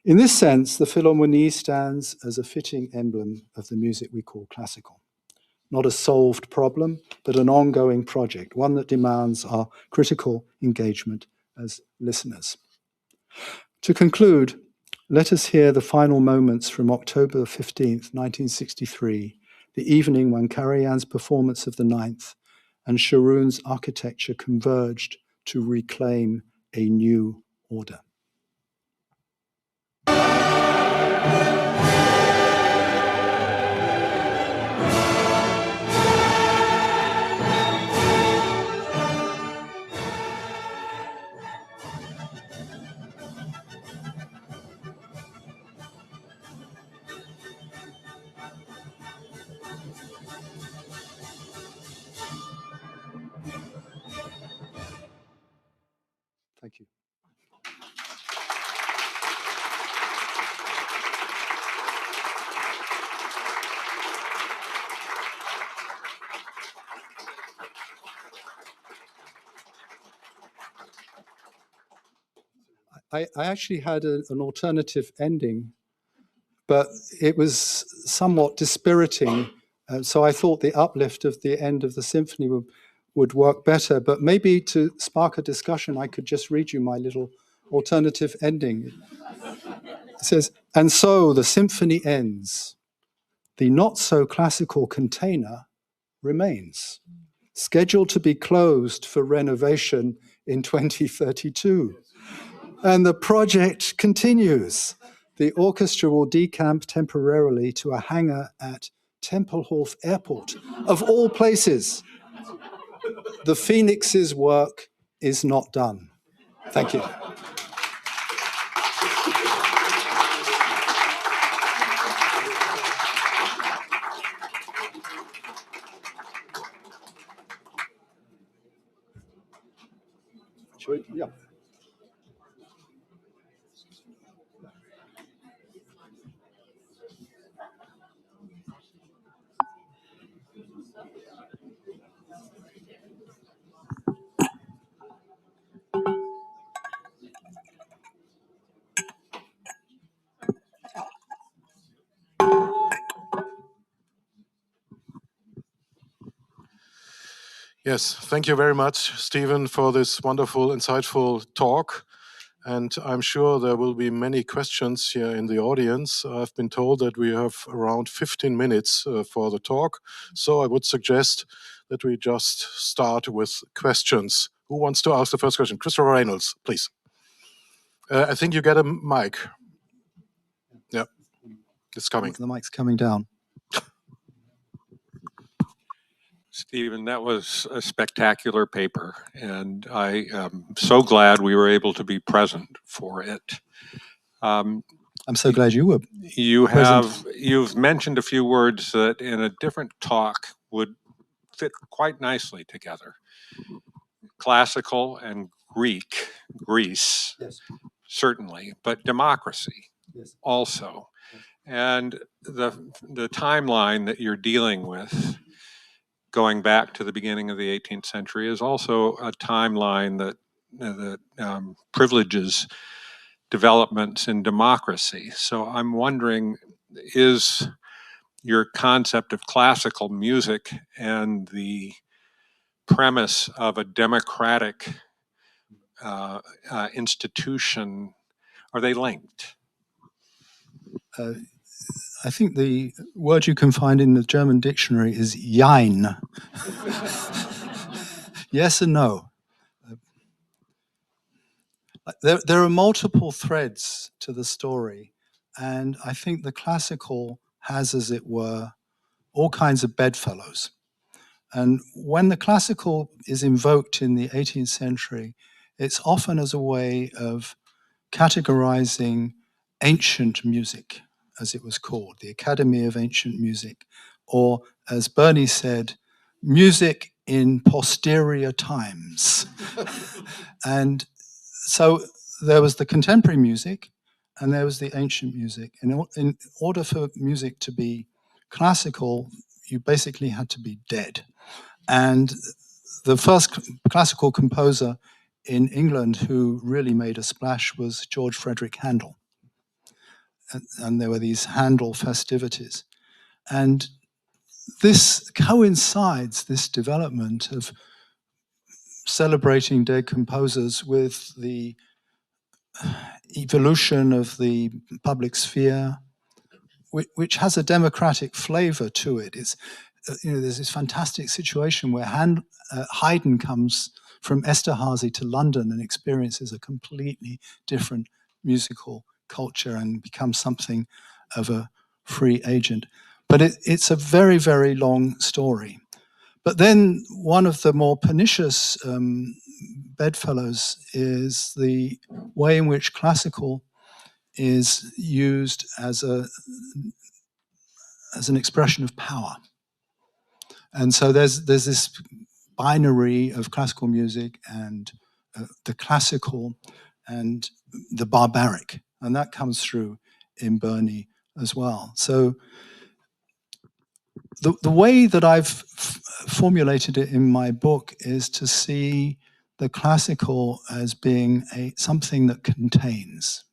In this sense, the Philharmonie stands as a fitting emblem of the music we call classical. Not a solved problem, but an ongoing project, one that demands our critical engagement as listeners. To conclude, let us hear the final moments from October 15th, 1963, the evening when Karajan's performance of the Ninth and Scharoun's architecture converged to reclaim a new order. Thank you. I actually had an alternative ending, but it was somewhat dispiriting. So I thought the uplift of the end of the symphony would work better. But maybe to spark a discussion, I could just read you my little alternative ending. It says, and so the symphony ends. The not-so-classical container remains, scheduled to be closed for renovation in 2032. And the project continues. The orchestra will decamp temporarily to a hangar at Tempelhof Airport, of all places. The Phoenix's work is not done. Thank you. Yeah. Yes, thank you very much, Stephen, for this wonderful, insightful talk. And I'm sure there will be many questions here in the audience. I've been told that we have around 15 minutes for the talk. So I would suggest that we just start with questions. Who wants to ask the first question? Christopher Reynolds, please. I think you get a mic. Yeah, it's coming. The mic's coming down. Stephen, that was a spectacular paper, and I am so glad we were able to be present for it. I'm so glad you were. You've mentioned a few words that in a different talk would fit quite nicely together. Classical and Greece, Yes. certainly, but democracy Yes. also. And the timeline that you're dealing with, going back to the beginning of the 18th century, is also a timeline that privileges developments in democracy. So I'm wondering, is your concept of classical music and the premise of a democratic institution, are they linked? I think the word you can find in the German dictionary is Jein. Yes and no. There are multiple threads to the story, and I think the classical has, as it were, all kinds of bedfellows. And when the classical is invoked in the 18th century, it's often as a way of categorizing ancient music, as it was called, the Academy of Ancient Music, or as Bernie said, music in posterior times. And so there was the contemporary music and there was the ancient music. In order for music to be classical, you basically had to be dead. And the first classical composer in England who really made a splash was George Frederick Handel. And there were these Handel festivities. And this coincides, this development of celebrating dead composers, with the evolution of the public sphere, which has a democratic flavor to it. It's, there's this fantastic situation where Haydn comes from Esterhazy to London and experiences a completely different musical culture and becomes something of a free agent. But it's a very, very long story. But then one of the more pernicious bedfellows is the way in which classical is used as an expression of power. And so there's this binary of classical music and the classical and the barbaric, and that comes through in Bernie as well. So the way that I've formulated it in my book is to see the classical as being something that contains.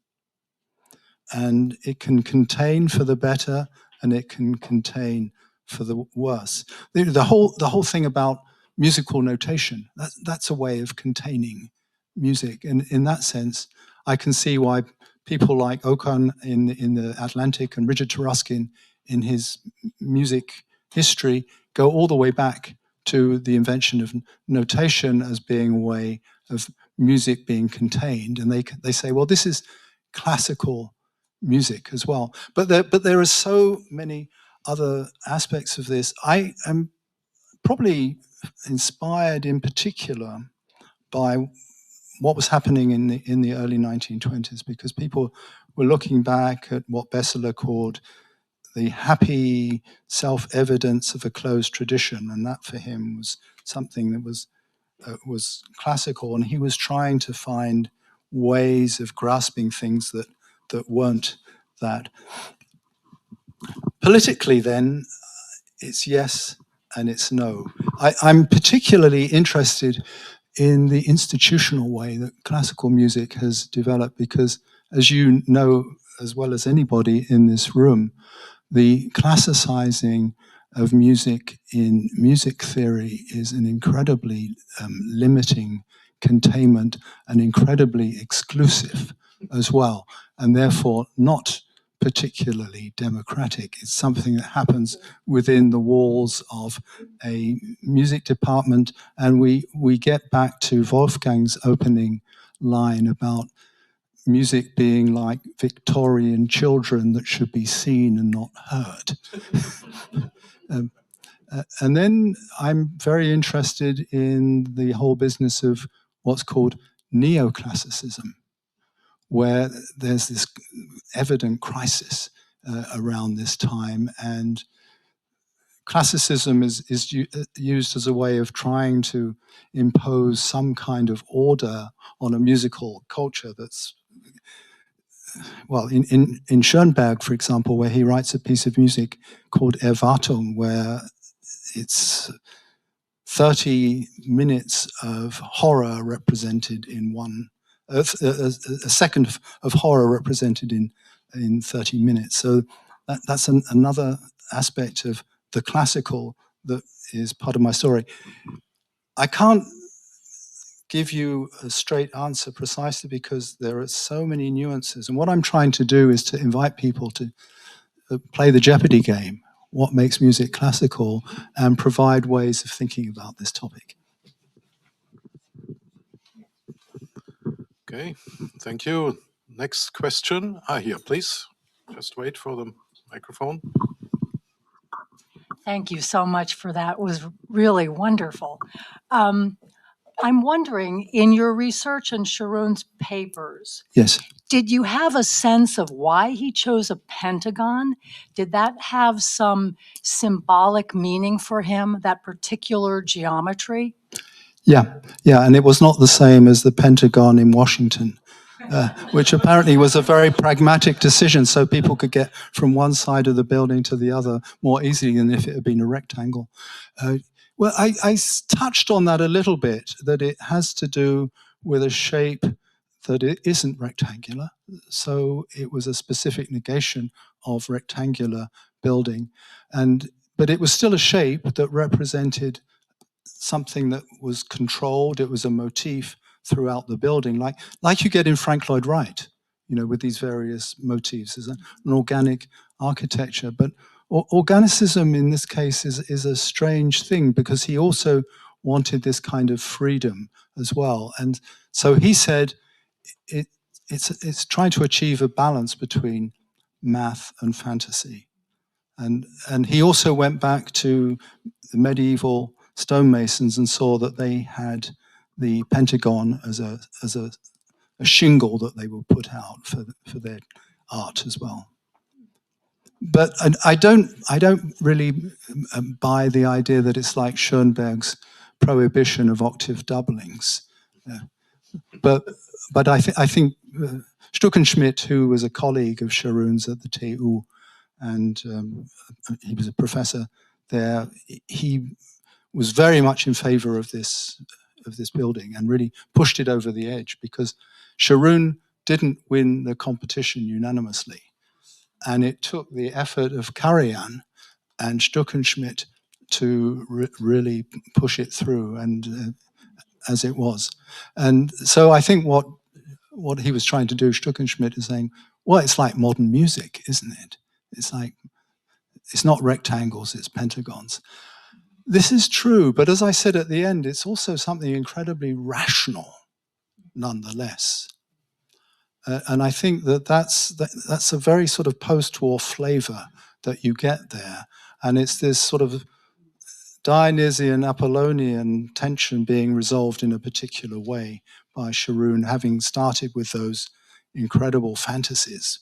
And it can contain for the better and it can contain for the worse. The whole thing about musical notation, that's a way of containing music. And in that sense, I can see why people like Okan in the Atlantic and Richard Taruskin in his music history go all the way back to the invention of notation as being a way of music being contained. And they say, well, this is classical music as well. But there are so many other aspects of this. I am probably inspired in particular by what was happening in the early 1920s, because people were looking back at what Besseler called the happy self-evidence of a closed tradition, and that for him was something that was classical, and he was trying to find ways of grasping things that weren't that. Politically, then, it's yes and it's no. I'm particularly interested in the institutional way that classical music has developed, because, as you know as well as anybody in this room, the classicizing of music in music theory is an incredibly limiting containment and incredibly exclusive as well, and therefore not particularly democratic. It's something that happens within the walls of a music department, and we get back to Wolfgang's opening line about music being like Victorian children that should be seen and not heard. And then I'm very interested in the whole business of what's called neoclassicism, where there's this evident crisis around this time, and classicism is used as a way of trying to impose some kind of order on a musical culture that's, well, in Schoenberg, for example, where he writes a piece of music called Erwartung, where it's 30 minutes of horror represented in one, a second of horror represented in 30 minutes. So that's another aspect of the classical that is part of my story. I can't give you a straight answer precisely because there are so many nuances. And what I'm trying to do is to invite people to play the Jeopardy game, what makes music classical, and provide ways of thinking about this topic. Okay, thank you. Next question. Here, please. Just wait for the microphone. Thank you so much for that. It was really wonderful. I'm wondering, in your research and Scharoun's papers, Yes. did you have a sense of why he chose a pentagon? Did that have some symbolic meaning for him, that particular geometry? Yeah, yeah, and it was not the same as the Pentagon in Washington, which apparently was a very pragmatic decision, so people could get from one side of the building to the other more easily than if it had been a rectangle. Well, I touched on that a little bit, that it has to do with a shape that it isn't rectangular, so it was a specific negation of rectangular building, but it was still a shape that represented something that was controlled. It was a motif throughout the building, like you get in Frank Lloyd Wright, with these various motifs. There's an organic architecture, but organicism in this case is a strange thing, because he also wanted this kind of freedom as well. And so he said it's trying to achieve a balance between math and fantasy. And he also went back to the medieval stonemasons and saw that they had the pentagon as a shingle that they would put out for their art as well. But I don't really buy the idea that it's like Schoenberg's prohibition of octave doublings. But I think Stuckenschmidt, who was a colleague of Scharoun's at the TU, and he was a professor there, he was very much in favor of this building and really pushed it over the edge, because Scharoun didn't win the competition unanimously. And it took the effort of Karajan and Stuckenschmidt to really push it through, and as it was. And so I think what he was trying to do, Stuckenschmidt, is saying, well, it's like modern music, isn't it? It's not rectangles, it's pentagons. This is true, but as I said at the end, it's also something incredibly rational, nonetheless. And I think that's a very sort of post-war flavor that you get there. And it's this sort of Dionysian, Apollonian tension being resolved in a particular way by Scharoun, having started with those incredible fantasies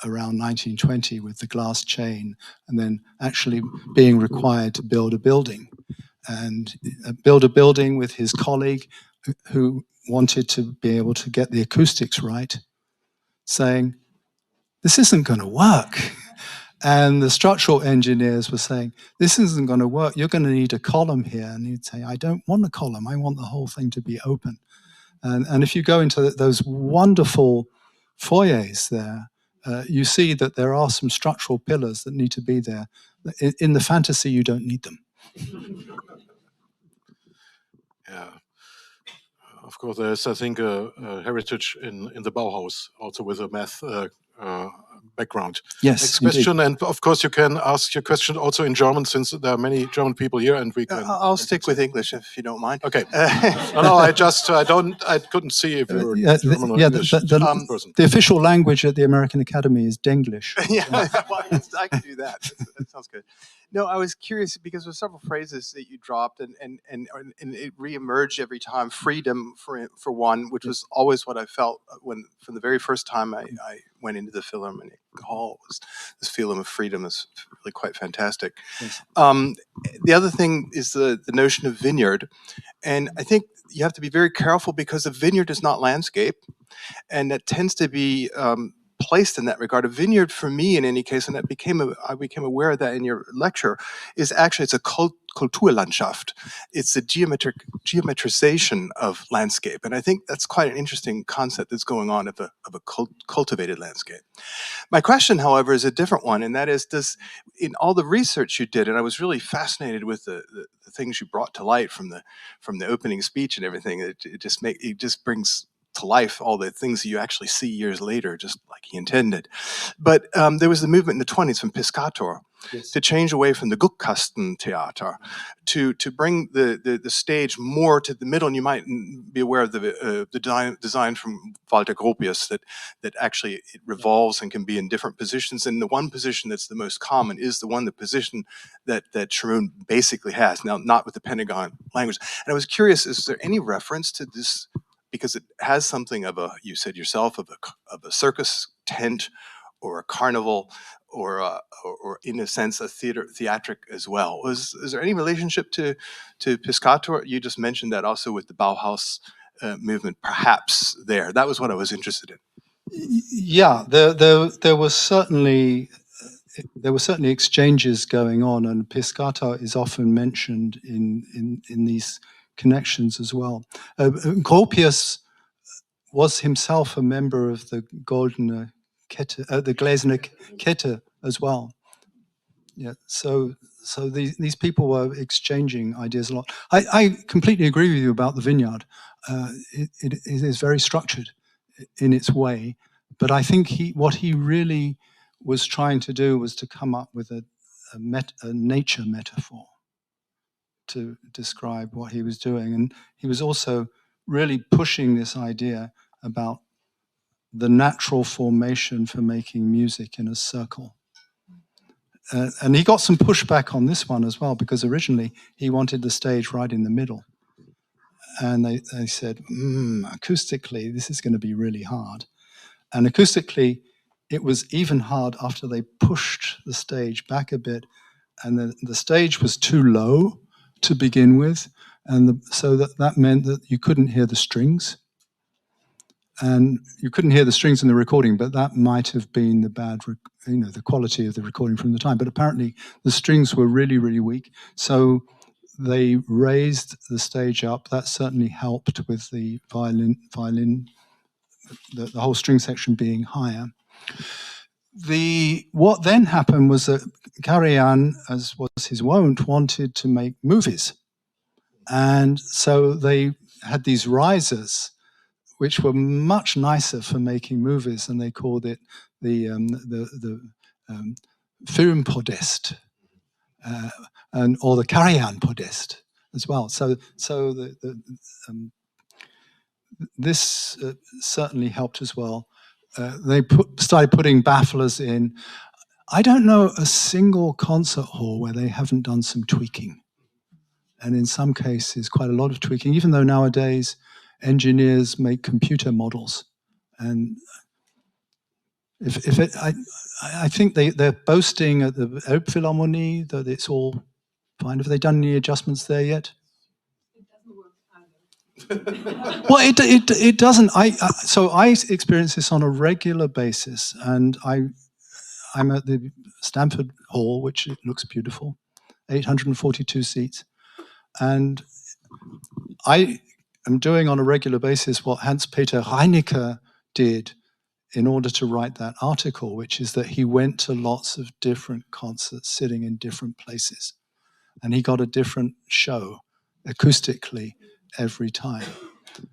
around 1920 with the glass chain, and then actually being required to build a building. And build a building with his colleague who wanted to be able to get the acoustics right, saying, this isn't going to work. And the structural engineers were saying, this isn't going to work. You're going to need a column here. And he'd say, I don't want a column. I want the whole thing to be open. And if you go into those wonderful foyers there, you see that there are some structural pillars that need to be there. In the fantasy, you don't need them. Yeah. Of course, there's, I think, a heritage in the Bauhaus, also with a math background. Yes, next question, indeed. and of course you can ask your question also in German, since there are many German people here, and we can. I'll stick with English if you don't mind. Okay. No, I couldn't see if you're German or English person. The official language at the American Academy is Denglish. Yeah, well, I can do that. That sounds good. No, I was curious because there's several phrases that you dropped, and it reemerged every time. Freedom, for one, which was always what I felt from the very first time I went into the Philharmonic hall. Was this feeling of freedom is really quite fantastic. Yes. The other thing is the notion of vineyard, and I think you have to be very careful because a vineyard is not landscape, and that tends to be placed in that regard. A vineyard, for me, in any case, and I became aware of that in your lecture, is actually it's a Kulturlandschaft. It's a geometrization of landscape, and I think that's quite an interesting concept that's going on of a cultivated landscape. My question, however, is a different one, and that is, in all the research you did, and I was really fascinated with the things you brought to light from the opening speech and everything. It just brings to life all the things that you actually see years later, just like he intended. But there was the movement in the 1920s from Piscator, Yes. to change away from the Guckkastentheater, to bring the stage more to the middle. And you might be aware of the design from Walter Gropius that actually it revolves and can be in different positions. And the one position that's the most common is the position that Scharoun basically has. Now, not with the pentagon language. And I was curious, is there any reference to this? Because it has something of a, you said yourself, of a circus tent or a carnival, or in a sense a theatric as well. Is there any relationship to Piscator? You just mentioned that also with the Bauhaus movement, perhaps there. That was what I was interested in. Yeah, there were certainly exchanges going on, and Piscator is often mentioned in these connections as well. Gropius was himself a member of the Goldene Kette, the Gläserne Kette as well. Yeah, so these people were exchanging ideas a lot. I completely agree with you about the vineyard. It is very structured in its way, but I think what he really was trying to do was to come up with a nature metaphor to describe what he was doing, and he was also really pushing this idea about the natural formation for making music in a circle. And he got some pushback on this one as well, because originally he wanted the stage right in the middle. And they said, acoustically, this is going to be really hard. And acoustically, it was even hard after they pushed the stage back a bit. And the stage was too low to begin with. And so that meant that you couldn't hear the strings. And you couldn't hear the strings in the recording, but that might have been the the quality of the recording from the time. But apparently the strings were really, really weak. So they raised the stage up. That certainly helped with the violin, the whole string section being higher. What then happened was that Karajan, as was his wont, wanted to make movies. And so they had these risers, which were much nicer for making movies, and they called it the Filmpodest, or the Karajan Podest as well. So this certainly helped as well. They started putting bafflers in. I don't know a single concert hall where they haven't done some tweaking, and in some cases quite a lot of tweaking, even though nowadays engineers make computer models. And I think they're boasting at the Berlin Philharmonie that it's all fine. Have they done any adjustments there yet? Well, it doesn't. So I experience this on a regular basis, and I'm at the Stamford Hall, which looks beautiful, 842 seats, and I am doing on a regular basis what Hans-Peter Reinecke did in order to write that article, which is that he went to lots of different concerts sitting in different places, and he got a different show acoustically every time.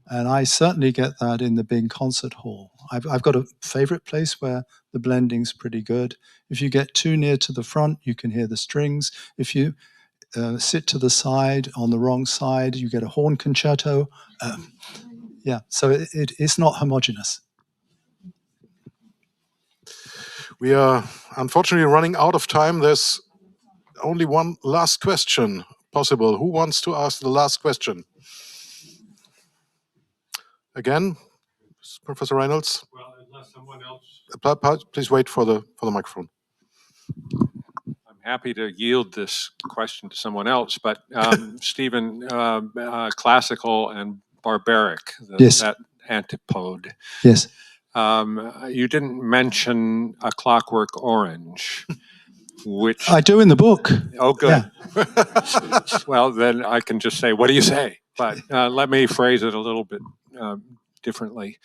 And I certainly get that in the big concert hall. I've got a favorite place where the blending's pretty good. If you get too near to the front, you can hear the strings. If you sit to the side, on the wrong side, you get a horn concerto. Yeah, so it's not homogeneous. We are unfortunately running out of time. There's only one last question possible. Who wants to ask the last question? Again, Professor Reynolds? Well, unless someone else... Please wait for the microphone. I'm happy to yield this question to someone else, but Stephen, classical and barbaric, Yes. That antipode. Yes. You didn't mention A Clockwork Orange, which... I do in the book. Oh, good. Yeah. Well, then I can just say, what do you say? But let me phrase it a little bit differently.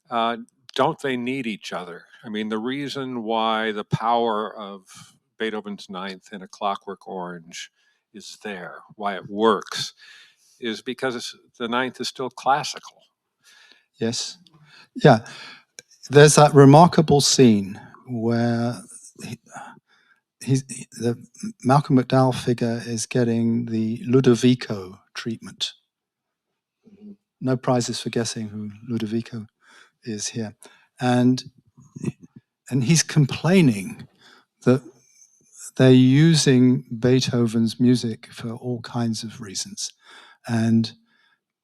Don't they need each other? I mean, the reason why the power of Beethoven's Ninth in A Clockwork Orange is there, why it works, is because the Ninth is still classical. Yes. Yeah. There's that remarkable scene where Malcolm McDowell figure is getting the Ludovico treatment. No prizes for guessing who Ludovico is here. And he's complaining that they're using Beethoven's music for all kinds of reasons. And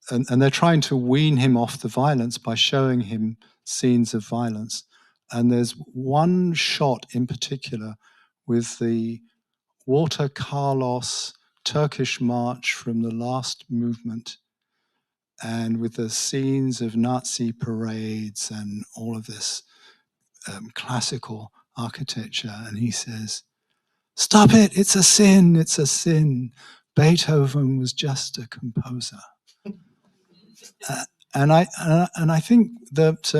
they're trying to wean him off the violence by showing him scenes of violence. And there's one shot in particular with the Walter Carlos Turkish march from the last movement, and with the scenes of Nazi parades and all of this classical architecture. And he says, "Stop it, it's a sin, it's a sin. Beethoven was just a composer." And I think that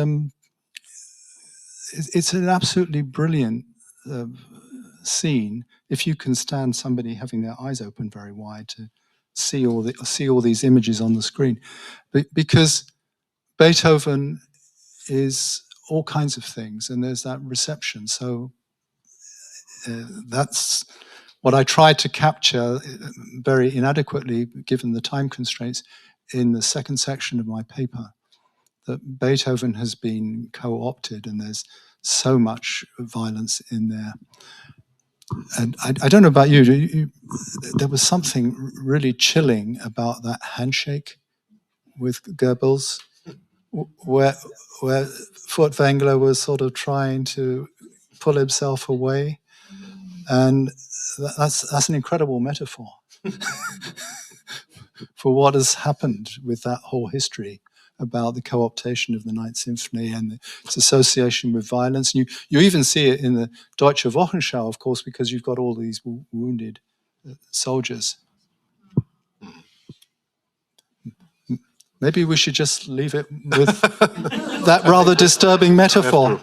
it's an absolutely brilliant scene if you can stand somebody having their eyes open very wide to see all these images on the screen, because Beethoven is all kinds of things, and there's that reception. So that's what I tried to capture, very inadequately given the time constraints, in the second section of my paper, that Beethoven has been co-opted and there's so much violence in there. And I don't know about you, there was something really chilling about that handshake with Goebbels, where Furtwängler was sort of trying to pull himself away. And that's an incredible metaphor for what has happened with that whole history about the co-optation of the Ninth Symphony and its association with violence. And you even see it in the Deutsche Wochenschau, of course, because you've got all these wounded soldiers. Maybe we should just leave it with that rather disturbing metaphor.